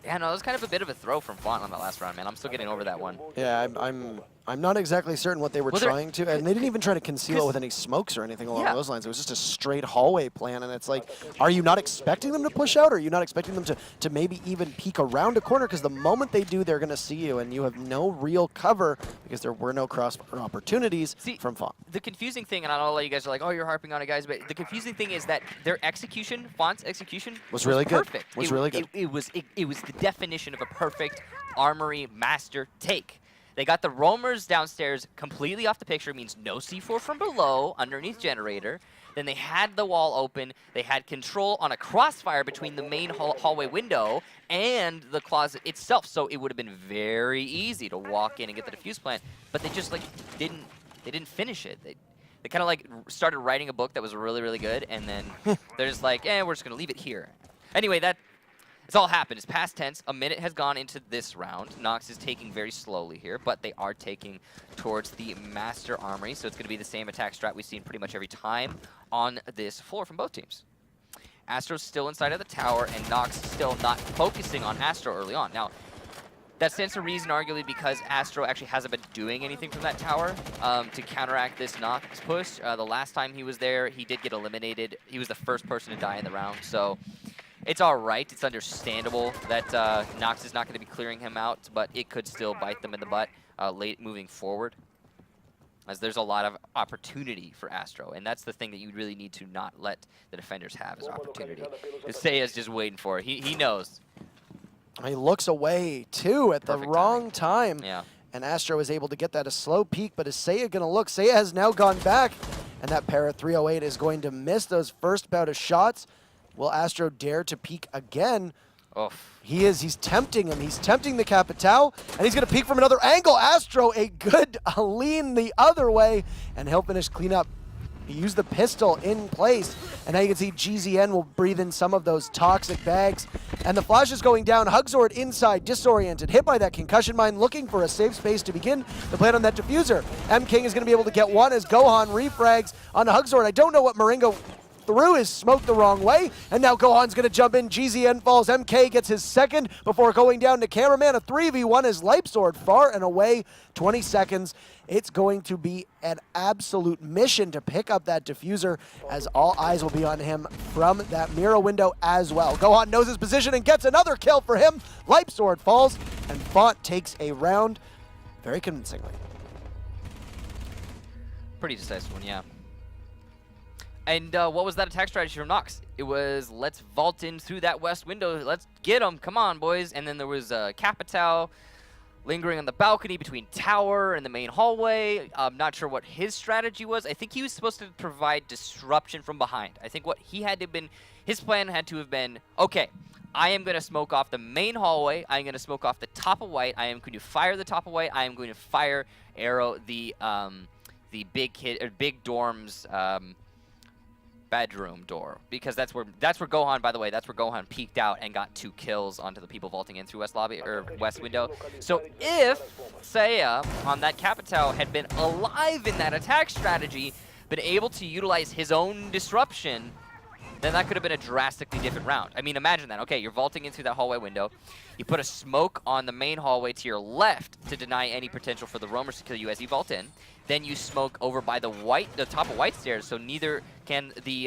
yeah, no, it was kind of a bit of a throw from Fontt on that last round, man. I'm still getting over that one. Yeah, I'm I'm not exactly certain what they were Well, they're- trying to, and they didn't even try to conceal it 'cause- with any smokes or anything along Yeah. those lines. It was just a straight hallway plan, and it's like, are you not expecting them to push out, or are you not expecting them to maybe even peek around a corner? Because the moment they do, they're going to see you, and you have no real cover because there were no crossfire opportunities from Fontt. The confusing thing, and I know you guys are like, oh, you're harping on it, guys, but the confusing thing is that their execution, Fontt's execution, Was really good. perfect. Was really good. It was the definition of a perfect Armory master take. They got the roamers downstairs completely off the picture, means no C4 from below, underneath generator. Then they had the wall open. They had control on a crossfire between the main hallway window and the closet itself. So it would have been very easy to walk in and get the defuse plant, but they just like didn't finish it. They kind of like started writing a book that was really, really good, and then they're just like, we're just gonna leave it here. Anyway, it's all happened. It's past tense. A minute has gone into this round. NoX is taking very slowly here, but they are taking towards the Master Armory, so it's going to be the same attack strat we've seen pretty much every time on this floor from both teams. Astro's still inside of the tower, and NoX still not focusing on Astro early on. Now, that stands to reason, arguably, because Astro actually hasn't been doing anything from that tower to counteract this NoX push. The last time he was there, he did get eliminated. He was the first person to die in the round, so it's all right. It's understandable that NoX is not going to be clearing him out, but it could still bite them in the butt late moving forward, as there's a lot of opportunity for Astro, and that's the thing that you really need to not let the defenders have is opportunity. Seiya's just waiting for it. He knows. He looks away, too, at the wrong time. Yeah. And Astro is able to get that a slow peek, but is Seiya going to look? Seiya has now gone back, and that Para 308 is going to miss those first bout of shots. Will Astro dare to peek again? Oof. He's tempting him. He's tempting the Capitao, and he's going to peek from another angle. Astro, a good lean the other way, and he'll finish clean up. He used the pistol in place, and now you can see GZN will breathe in some of those toxic bags. And the flash is going down. Hugzord inside, disoriented, hit by that concussion mine, looking for a safe space to begin the plan on that diffuser. M King is going to be able to get one as Gohan refrags on Hugzord. I don't know what Moringa threw his smoke the wrong way, and now Gohan's going to jump in. GZN falls. MK gets his second before going down to Cameraman. A 3v1 is Leipzord far and away. 20 seconds. It's going to be an absolute mission to pick up that diffuser, as all eyes will be on him from that mirror window as well. Gohan knows his position and gets another kill for him. Leipzord falls, and Fontt takes a round very convincingly. Pretty decisive one, yeah. And what was that attack strategy from NoX? It was, let's vault in through that west window. Let's get them. Come on, boys. And then there was Capitao lingering on the balcony between tower and the main hallway. I'm not sure what his strategy was. I think he was supposed to provide disruption from behind. I think what he had to have been, his plan had to have been, okay, I am going to smoke off the main hallway. I am going to smoke off the top of white. I am going to fire the top of white. I am going to fire arrow the big dorm's bedroom door, because that's where Gohan, by the way, that's where Gohan peeked out and got 2 kills onto the people vaulting in through west lobby or west window. So if Seiya on that Capitao had been alive in that attack strategy, been able to utilize his own disruption, then that could have been a drastically different round. I mean, imagine that. Okay, you're vaulting in through that hallway window. You put a smoke on the main hallway to your left to deny any potential for the roamers to kill you as you vault in. Then you smoke over by the top of white stairs, so neither can the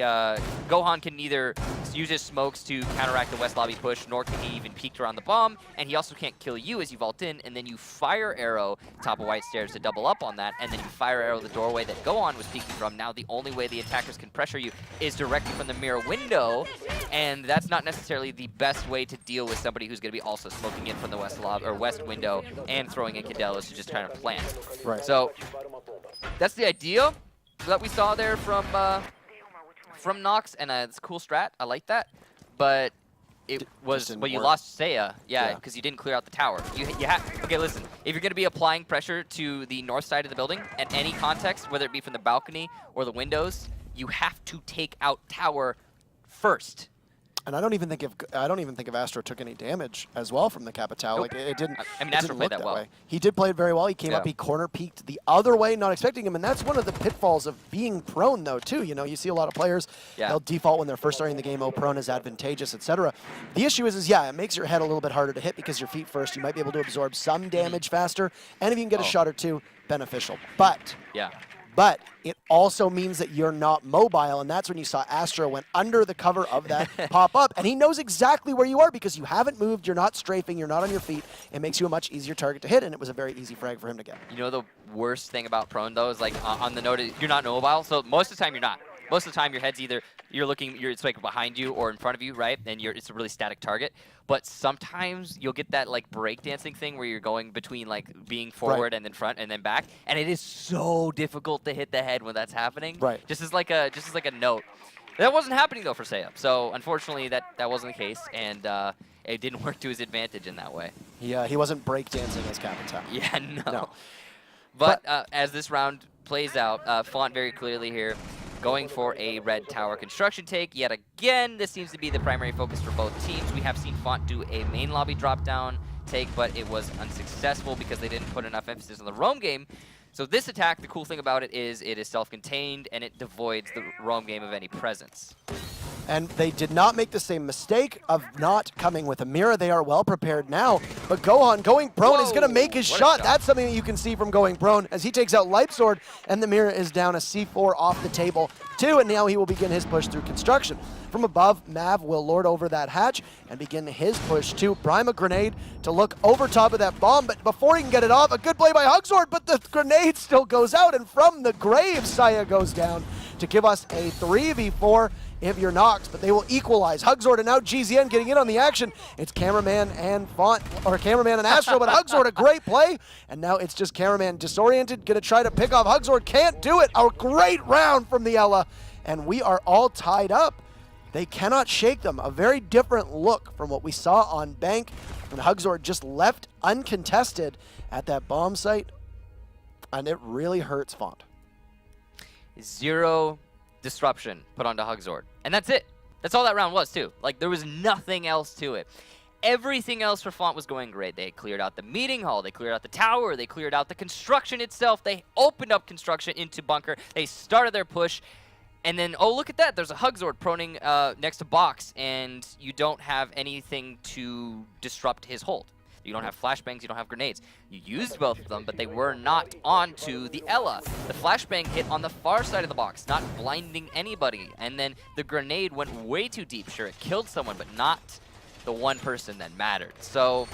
Gohan can neither use his smokes to counteract the west lobby push, nor can he even peek around the bomb, and he also can't kill you as you vault in. And then you fire arrow top of white stairs to double up on that, and then you fire arrow the doorway that Gohan was peeking from. Now the only way the attackers can pressure you is directly from the mirror window, and that's not necessarily the best way to deal with somebody who's going to be also smoking in from the west lobby or west window and throwing in Candelas to just trying to plant. Right. So that's the idea that we saw there from NoX, and it's a cool strat. I like that, but it was, well, you lost Seiya, yeah, because you didn't clear out the tower. You okay, listen, if you're going to be applying pressure to the north side of the building at any context, whether it be from the balcony or the windows, you have to take out tower first. And I don't even think if Astro took any damage as well from the Capitao. Nope. Like it didn't. I mean, it Astro didn't played look that well. way. He did play it very well. He came up. He corner peeked the other way, not expecting him. And that's one of the pitfalls of being prone, though, too. You know, you see a lot of players. They'll default when they're first starting the game. Oh, prone is advantageous, etc. The issue is yeah, it makes your head a little bit harder to hit because your feet first. You might be able to absorb some damage faster, and if you can get a shot or two, beneficial. But it also means that you're not mobile, and that's when you saw Astro went under the cover of that pop-up, and he knows exactly where you are because you haven't moved, you're not strafing, you're not on your feet. It makes you a much easier target to hit, and it was a very easy frag for him to get. You know the worst thing about prone, though, is like on the note, you're not mobile, so most of the time you're not. Most of the time your head's either, it's like behind you or in front of you, right? And it's a really static target. But sometimes you'll get that like breakdancing thing where you're going between like being forward and then front and then back. And it is so difficult to hit the head when that's happening. Right. Just as like a note. That wasn't happening though for Sayup. So unfortunately that wasn't the case, and it didn't work to his advantage in that way. Yeah, he wasn't breakdancing as Capitao. Yeah, no. But as this round plays out, Fontt very clearly here going for a red tower construction take. Yet again, this seems to be the primary focus for both teams. We have seen Fontt do a main lobby drop down take, but it was unsuccessful because they didn't put enough emphasis on the roam game. So this attack, the cool thing about it is self-contained and it devoids the roam game of any presence. And they did not make the same mistake of not coming with a mirror. They are well prepared now. But Gohan going prone is going to make his shot. That's something that you can see from going prone as he takes out Light Sword, and the mirror is down a C4 off the table too, and now he will begin his push through construction. From above, Mav will lord over that hatch and begin his push to prime a grenade to look over top of that bomb, but before he can get it off, a good play by Hugzord, but the grenade still goes out, and from the grave, Saya goes down to give us a 3v4 if you're NoX, but they will equalize. Hugzord and now GZN getting in on the action. It's Cameraman and Fontt, or Cameraman and Astro, but Hugzord a great play, and now it's just Cameraman disoriented, gonna try to pick off Hugzord, can't do it. A great round from the Ela, and we are all tied up. They cannot shake them. A very different look from what we saw on Bank when Hugzord just left uncontested at that bomb site, and it really hurts Fontt. 0 disruption put onto Hugzord. And that's it. That's all that round was, too. Like, there was nothing else to it. Everything else for Fontt was going great. They cleared out the meeting hall. They cleared out the tower. They cleared out the construction itself. They opened up construction into bunker. They started their push. And then, oh, look at that. There's a Hugzord proning next to box, and you don't have anything to disrupt his hold. You don't have flashbangs, you don't have grenades. You used both of them, but they were not onto the Ela. The flashbang hit on the far side of the box, not blinding anybody. And then the grenade went way too deep. Sure, it killed someone, but not the one person that mattered. So,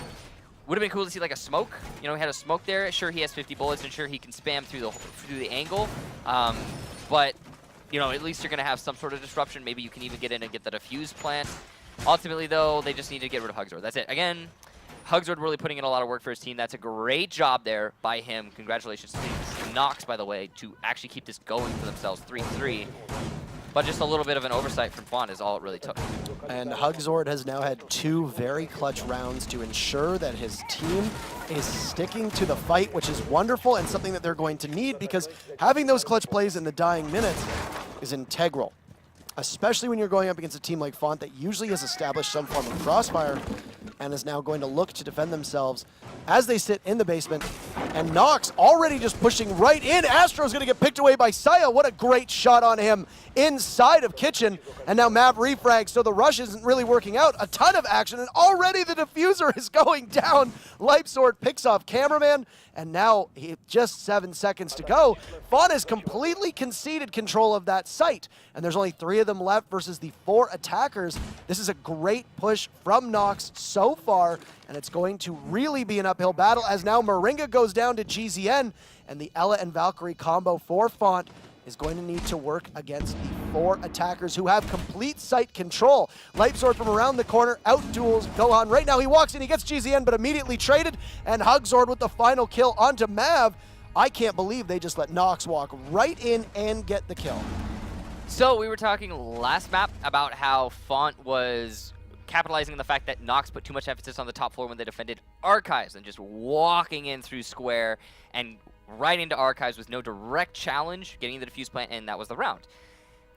would have been cool to see like a smoke. You know, he had a smoke there. Sure, he has 50 bullets, and sure, he can spam through the angle. But, you know, at least you're going to have some sort of disruption. Maybe you can even get in and get the defuse plant. Ultimately, though, they just need to get rid of Hugzord. That's it. Again, Hugzord really putting in a lot of work for his team. That's a great job there by him. Congratulations to NoX, by the way, to actually keep this going for themselves, 3-3. But just a little bit of an oversight from Fontt is all it really took. And Hugzord has now had 2 very clutch rounds to ensure that his team is sticking to the fight, which is wonderful and something that they're going to need, because having those clutch plays in the dying minutes is integral, especially when you're going up against a team like Fontt that usually has established some form of crossfire and is now going to look to defend themselves as they sit in the basement. And NoX already just pushing right in. Astro's going to get picked away by Saya. What a great shot on him inside of Kitchen. And now Mav refrags, so the rush isn't really working out. A ton of action, and already the diffuser is going down. Light Sword picks off Cameraman, and now just 7 seconds to go. Fontt has completely conceded control of that site, and there's only 3 of them left versus the 4 attackers. This is a great push from NoX so far, and it's going to really be an uphill battle as now Moringa goes down to GZN, and the Ela and Valkyrie combo for Fontt is going to need to work against the 4 attackers who have complete site control. Light Sword from around the corner, out duels Gohan. Right now he walks in, he gets GZN, but immediately traded, and Hugzord with the final kill onto Mav. I can't believe they just let NoX walk right in and get the kill. So we were talking last map about how Fontt was capitalizing on the fact that NoX put too much emphasis on the top floor when they defended Archives and just walking in through Square and right into Archives with no direct challenge, getting the defuse plant, and that was the round.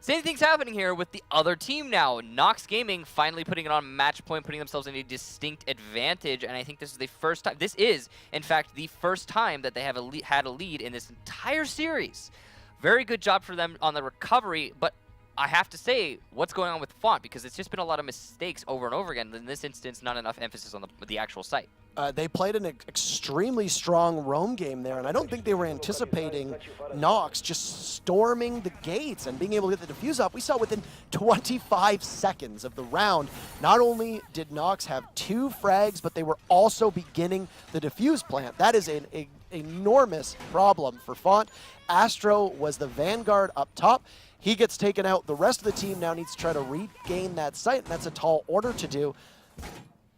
Same thing's happening here with the other team now. NoX Gaming finally putting it on match point, putting themselves in a distinct advantage, and I think this is the first time. This is, in fact, the first time that they have had a lead in this entire series. Very good job for them on the recovery, but I have to say, what's going on with Fontt? Because it's just been a lot of mistakes over and over again. In this instance, not enough emphasis on the actual site. They played an extremely strong roam game there, and I don't think they were anticipating NoX just storming the gates and being able to get the defuse up. We saw within 25 seconds of the round, not only did NoX have 2 frags, but they were also beginning the defuse plant. That is an enormous problem for Fontt. Astro was the vanguard up top. He gets taken out. The rest of the team now needs to try to regain that site, and that's a tall order to do.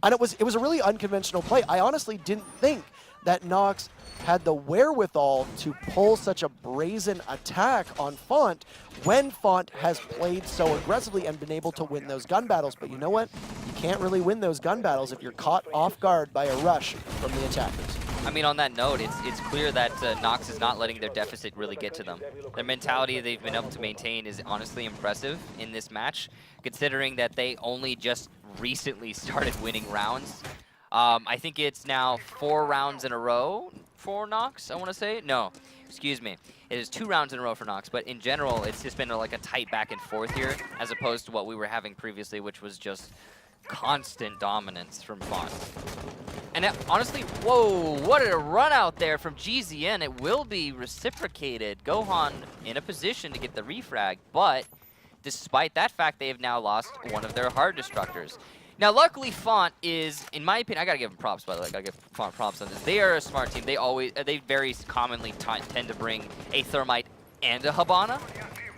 And it was a really unconventional play. I honestly didn't think that NoX had the wherewithal to pull such a brazen attack on Fontt when Fontt has played so aggressively and been able to win those gun battles. But you know what? You can't really win those gun battles if you're caught off guard by a rush from the attackers. I mean, on that note, it's clear that NoX is not letting their deficit really get to them. Their mentality they've been able to maintain is honestly impressive in this match, considering that they only just recently started winning rounds. I think it's now 4 rounds in a row for NoX, I want to say. No, excuse me. It is 2 rounds in a row for NoX, but in general, it's just been like a tight back and forth here, as opposed to what we were having previously, which was just constant dominance from Fontt. And honestly, whoa, what a run out there from GZN. It will be reciprocated. Gohan in a position to get the refrag, but despite that fact, they have now lost one of their hard destructors. Now, luckily, Fontt is, in my opinion, I gotta give them props, by the way. I gotta give Fontt props on this. They are a smart team. They very commonly tend to bring a Thermite and a Hibana.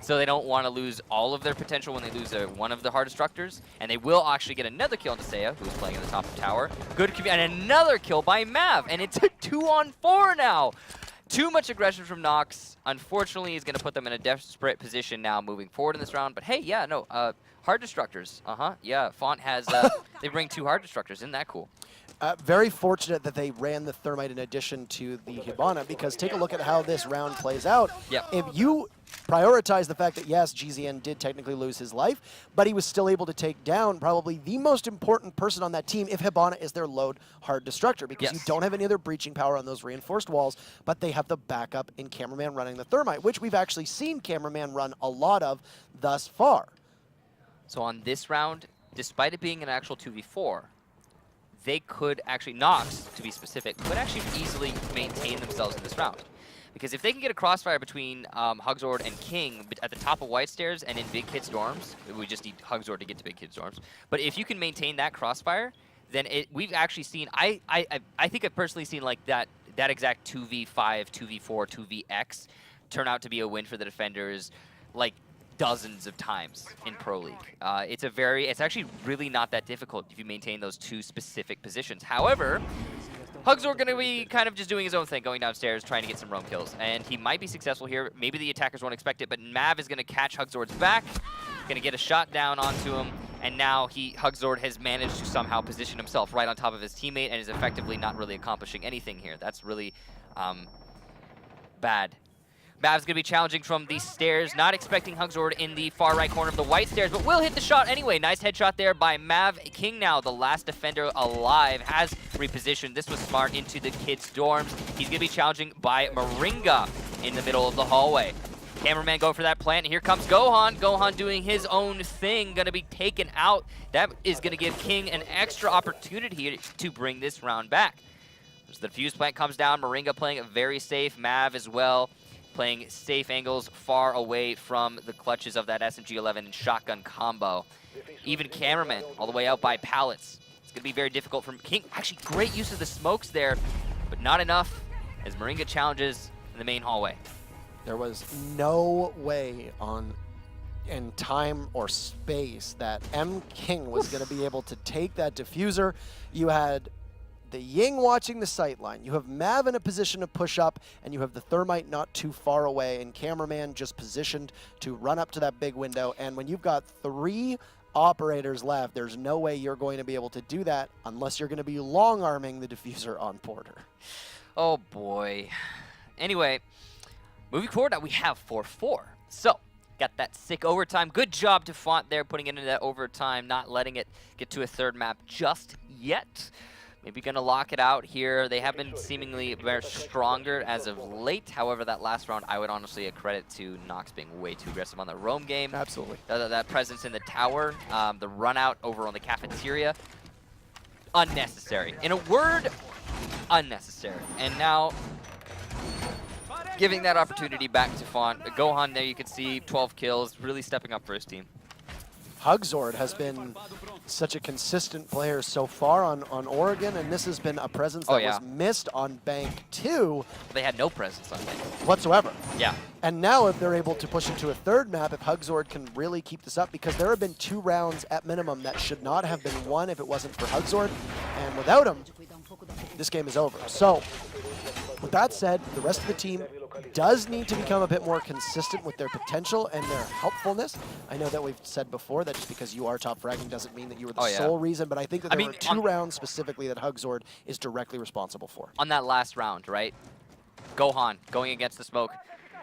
So they don't want to lose all of their potential when they lose one of the hard destructors. And they will actually get another kill on Desea, who's playing in the top of the tower. Good, and another kill by Mav. And it's a 2-on-4 now. Too much aggression from NoX. Unfortunately, he's going to put them in a desperate position now moving forward in this round. But hey, yeah, no, hard destructors. Yeah, Fontt has, they bring 2 hard destructors. Isn't that cool? Very fortunate that they ran the Thermite in addition to the Hibana, because take a look at how this round plays out. Yep. If you prioritize the fact that, yes, GZN did technically lose his life, but he was still able to take down probably the most important person on that team if Hibana is their load hard destructor, because you don't have any other breaching power on those reinforced walls, but they have the backup in Cameraman running the Thermite, which we've actually seen Cameraman run a lot of thus far. So on this round, despite it being an actual 2v4, they could actually, NoX, to be specific, could actually easily maintain themselves in this round. Because if they can get a crossfire between Hugzord and King at the top of White Stairs and in Big Kid Storms, we just need Hugzord to get to Big Kid Storms, but if you can maintain that crossfire, then we've actually seen, I think I've personally seen like that exact 2v5, 2v4, 2vx turn out to be a win for the defenders, like dozens of times in Pro League. It's actually really not that difficult if you maintain those 2 specific positions. However, Hugzord going to be kind of just doing his own thing, going downstairs, trying to get some roam kills. And he might be successful here. Maybe the attackers won't expect it, but Mav is going to catch Hugzord's back, going to get a shot down onto him, and now Hugzord has managed to somehow position himself right on top of his teammate and is effectively not really accomplishing anything here. That's really bad. Mav's going to be challenging from the stairs, not expecting Hugzord in the far right corner of the White Stairs, but will hit the shot anyway. Nice headshot there by Mav. King now, the last defender alive, has repositioned. This was smart into the kids' dorms. He's going to be challenging by Moringa in the middle of the hallway. Cameraman going for that plant, and here comes Gohan. Gohan doing his own thing, going to be taken out. That is going to give King an extra opportunity to bring this round back. So the fuse plant comes down. Moringa playing it very safe. Mav as well, playing safe angles far away from the clutches of that SMG-11 and shotgun combo. Even Cameraman all the way out by pallets. It's going to be very difficult for King. Actually, great use of the smokes there, but not enough as Moringa challenges in the main hallway. There was no way in time or space that M. King was going to be able to take that diffuser. You had the Ying watching the sightline. You have Mav in a position to push up, and you have the Thermite not too far away, and Cameraman just positioned to run up to that big window. And when you've got 3 operators left, there's no way you're going to be able to do that unless you're going to be long-arming the diffuser on Porter. Oh boy. Anyway, moving forward, we have 4-4. So, got that sick overtime. Good job to Fontt there, putting it into that overtime, not letting it get to a third map just yet. Maybe going to lock it out here. They have been seemingly very stronger as of late. However, that last round, I would honestly credit to NoX being way too aggressive on the roam game. Absolutely. That presence in the tower, the run out over on the cafeteria, unnecessary. In a word, unnecessary. And now, giving that opportunity back to Fontt. Gohan there, you can see 12 kills, really stepping up for his team. Hugzord has been such a consistent player so far on Oregon, and this has been a presence that was missed on Bank 2. They had no presence on Bank whatsoever. Yeah. And now if they're able to push into a third map, if Hugzord can really keep this up, because there have been 2 rounds at minimum that should not have been won if it wasn't for Hugzord, and without him, this game is over. So, with that said, the rest of the team does need to become a bit more consistent with their potential and their helpfulness. I know that we've said before that just because you are top fragging doesn't mean that you were the sole reason, but I think that there were 2 rounds specifically that Hugzord is directly responsible for. On that last round, right? Gohan going against the smoke.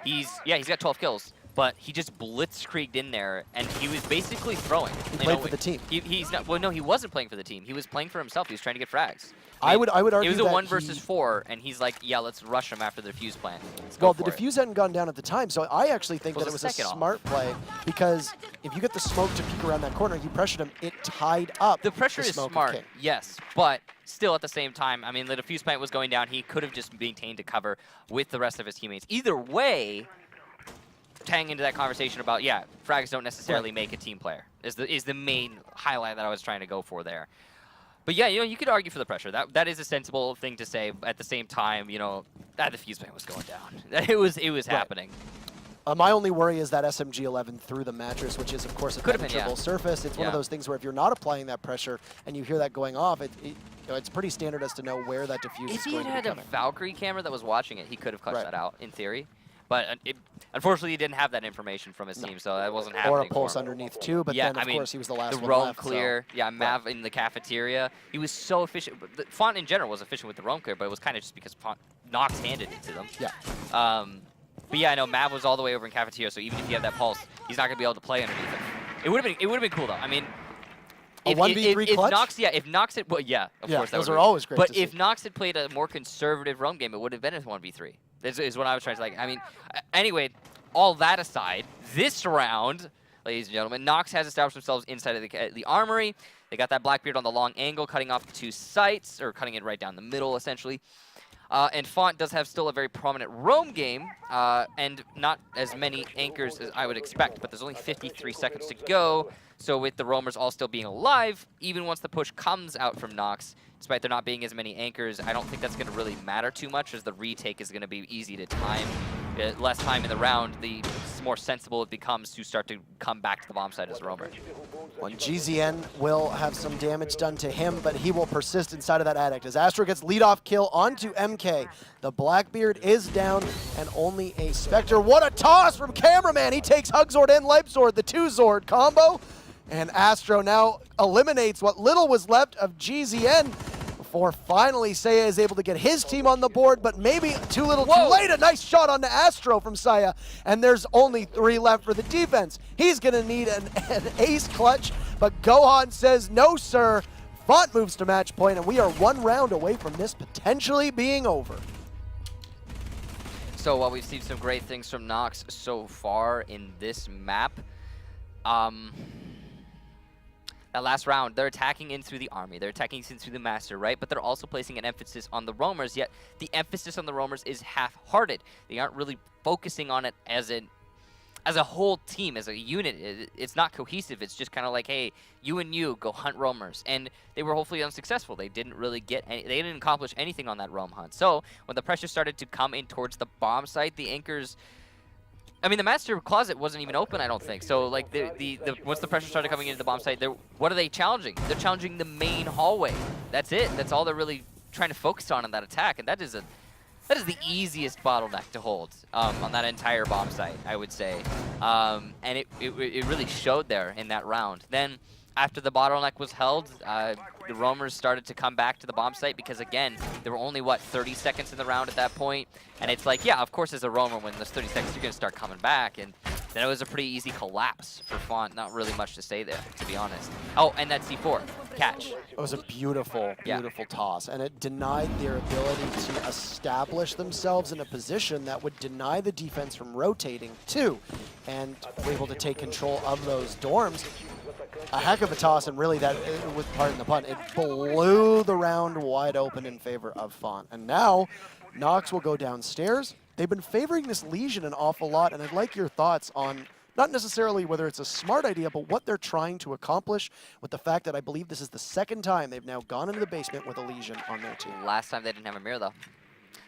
He's got 12 kills, but he just blitzkrieged in there, and he was basically throwing. He played for the team. He's not. Well, no, he wasn't playing for the team. He was playing for himself. He was trying to get frags. I would argue it was a that 1 versus 4, and he's like, yeah, let's rush him after the defuse plant. Well, the defuse hadn't gone down at the time, so I actually think that it was a smart play, because if you get the smoke to peek around that corner, you pressured him, it tied up. The pressure is smart, yes, but still at the same time, I mean, the defuse plant was going down. He could have just maintained a cover with the rest of his teammates. Either way, tying into that conversation about, yeah, frags don't necessarily make a team player, is the main highlight that I was trying to go for there. But yeah, you could argue for the pressure. That is a sensible thing to say. At the same time, the fuse plant was going down. It was happening. My only worry is that SMG-11 through the mattress, which is, of course, a penetrable surface. It's one of those things where if you're not applying that pressure and you hear that going off, it's pretty standard as to know where that defuse is going to be coming. If he had a Valkyrie camera that was watching it, he could have clutched that out, in theory. But unfortunately, he didn't have that information from his team, so that wasn't happening. Or a pulse underneath, too, but then, of course, he was the last one roam left. Clear, Mav in the cafeteria. He was so efficient. Fontt, in general, was efficient with the roam clear, but it was kind of just because NoX handed it to them. Yeah. But yeah, I know Mav was all the way over in cafeteria, so even if you have that pulse, he's not going to be able to play underneath it. It would have been cool, though. I mean, a 1v3 clutch? If NoX had, well, of course, those are always great. But if NoX had played a more conservative roam game, it would have been a 1v3. Is what I was trying to like. I mean, anyway, all that aside, this round, ladies and gentlemen, NoX has established themselves inside of the armory. They got that Blackbeard on the long angle, cutting off the 2 sights, or cutting it right down the middle, essentially. And Fontt does have still a very prominent roam game, and not as many anchors as I would expect, but there's only 53 seconds to go. So with the roamers all still being alive, even once the push comes out from NoX, despite there not being as many anchors, I don't think that's going to really matter too much, as the retake is going to be easy to time. Less time in the round, the more sensible it becomes to start to come back to the bomb site as a roamer. Well, GZN will have some damage done to him, but he will persist inside of that addict. As Astro gets leadoff kill onto MK, the Blackbeard is down, and only a Spectre. What a toss from Cameraman! He takes Hugzord and Leipzord, the 2-Zord combo. And Astro now eliminates what little was left of GZN before finally Saya is able to get his team on the board, but maybe too little too late. A nice shot onto Astro from Saya, and there's only 3 left for the defense. He's going to need an ace clutch, but Gohan says, no, sir. Fontt moves to match point, and we are 1 round away from this potentially being over. So while we've seen some great things from NoX so far in this map, that last round, they're attacking in through the army. They're attacking in through the master, right? But they're also placing an emphasis on the roamers, yet the emphasis on the roamers is half-hearted. They aren't really focusing on it as a whole team, as a unit. It's not cohesive. It's just kind of like, hey, you and you go hunt roamers. And they were hopefully unsuccessful. They didn't really they didn't accomplish anything on that roam hunt. So when the pressure started to come in towards the bomb site, the anchors, I mean, the master closet wasn't even open, I don't think. So, like, once the pressure started coming into the bomb site, what are they challenging? They're challenging the main hallway. That's it. That's all they're really trying to focus on in that attack, and that is the easiest bottleneck to hold on that entire bomb site, I would say. And it really showed there in that round. Then, after the bottleneck was held, the roamers started to come back to the bomb site because, again, there were only, 30 seconds in the round at that point. And it's like, yeah, of course, as a roamer, when there's 30 seconds, you're going to start coming back. And That was a pretty easy collapse for Fontt. Not really much to say there, to be honest. Oh, and that C4 catch. It was a beautiful, beautiful toss, and it denied their ability to establish themselves in a position that would deny the defense from rotating too, and were able to take control of those dorms. A heck of a toss, and really that, with pardon the pun, it blew the round wide open in favor of Fontt. And now, NoX will go downstairs. They've been favoring this Legion an awful lot, and I'd like your thoughts on not necessarily whether it's a smart idea, but what they're trying to accomplish with the fact that I believe this is the second time they've now gone into the basement with a Legion on their team. Last time they didn't have a mirror, though.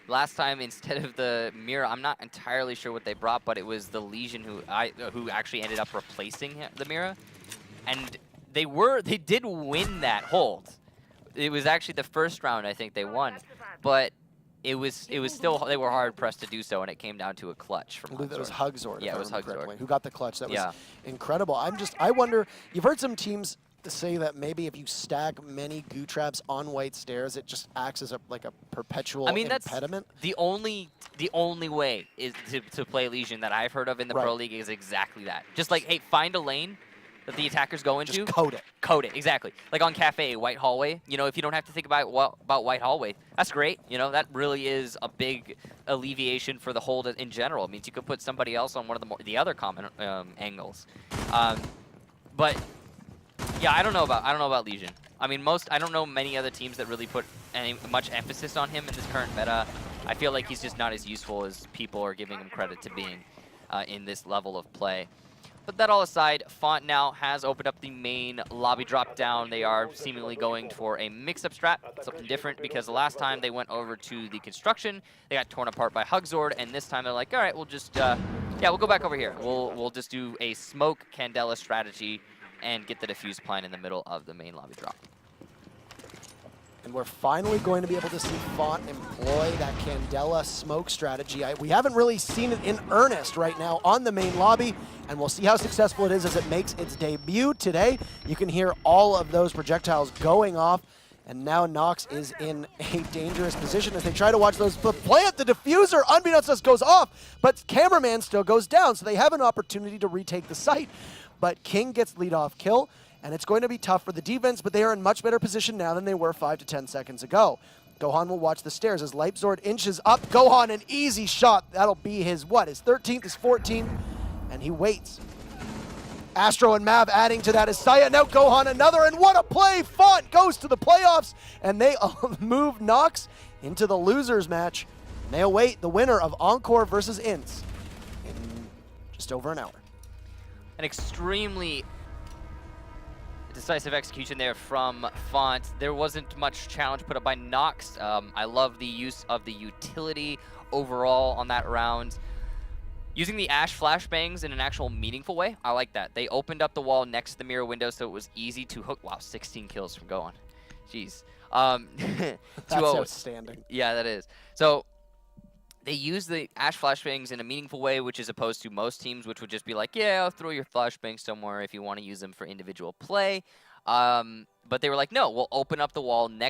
Last time, instead of the mirror, I'm not entirely sure what they brought, but it was the Legion who actually ended up replacing the mirror. And they did win that hold. It was actually the first round I think they won, but it was still, they were hard pressed to do so, and it came down to a clutch from I believe that was Hugzord. Yeah, it was Hugzord who got the clutch. That was incredible. I wonder, you've heard some teams say that maybe if you stack many goo traps on white stairs, it just acts as like a perpetual impediment. That's the only way is to play Legion that I've heard of in the Pro League is exactly that. Just like, hey, find a lane that the attackers go into. Just code it. Code it, exactly. Like on Cafe, White Hallway, you know, if you don't have to think about White Hallway, that's great. You know, that really is a big alleviation for the hold in general. It means you could put somebody else on one of the other common angles. But yeah, I don't know about Legion. I mean, I don't know many other teams that really put much emphasis on him in this current meta. I feel like he's just not as useful as people are giving him credit to being in this level of play. But that all aside, Fontt now has opened up the main lobby drop down. They are seemingly going for a mix-up strat, something different, because the last time they went over to the construction, they got torn apart by Hugzord, and this time they're like, all right, we'll just, yeah, we'll go back over here. We'll just do a smoke Candela strategy and get the defuse plan in the middle of the main lobby drop. And we're finally going to be able to see Fontt employ that Candela smoke strategy. We haven't really seen it in earnest right now on the main lobby, and we'll see how successful it is as it makes its debut today. You can hear all of those projectiles going off, and now NoX is in a dangerous position as they try to watch those plant. The diffuser, unbeknownst to us, goes off, but cameraman still goes down, so they have an opportunity to retake the site. But King gets lead-off kill, and it's going to be tough for the defense, but they are in much better position now than they were 5 to 10 seconds ago. Gohan will watch the stairs as Leipzord inches up. Gohan, an easy shot. That'll be his, what, his 13th, his 14th, and he waits. Astro and Mav adding to that as Saya. Now Gohan another, and what a play! Fontt goes to the playoffs, and they move NoX into the losers match. And they await the winner of Encore versus Ints in just over an hour. An extremely decisive execution there from Fontt. There wasn't much challenge put up by NoX. I love the use of the utility overall on that round. Using the Ash flashbangs in an actual meaningful way, I like that. They opened up the wall next to the mirror window so it was easy to hook. Wow, 16 kills from Gohan. Jeez. That's outstanding. Yeah, that is. So they use the Ash flashbangs in a meaningful way, which is opposed to most teams, which would just be like, yeah, I'll throw your flashbangs somewhere if you want to use them for individual play. But they were like, no, we'll open up the wall next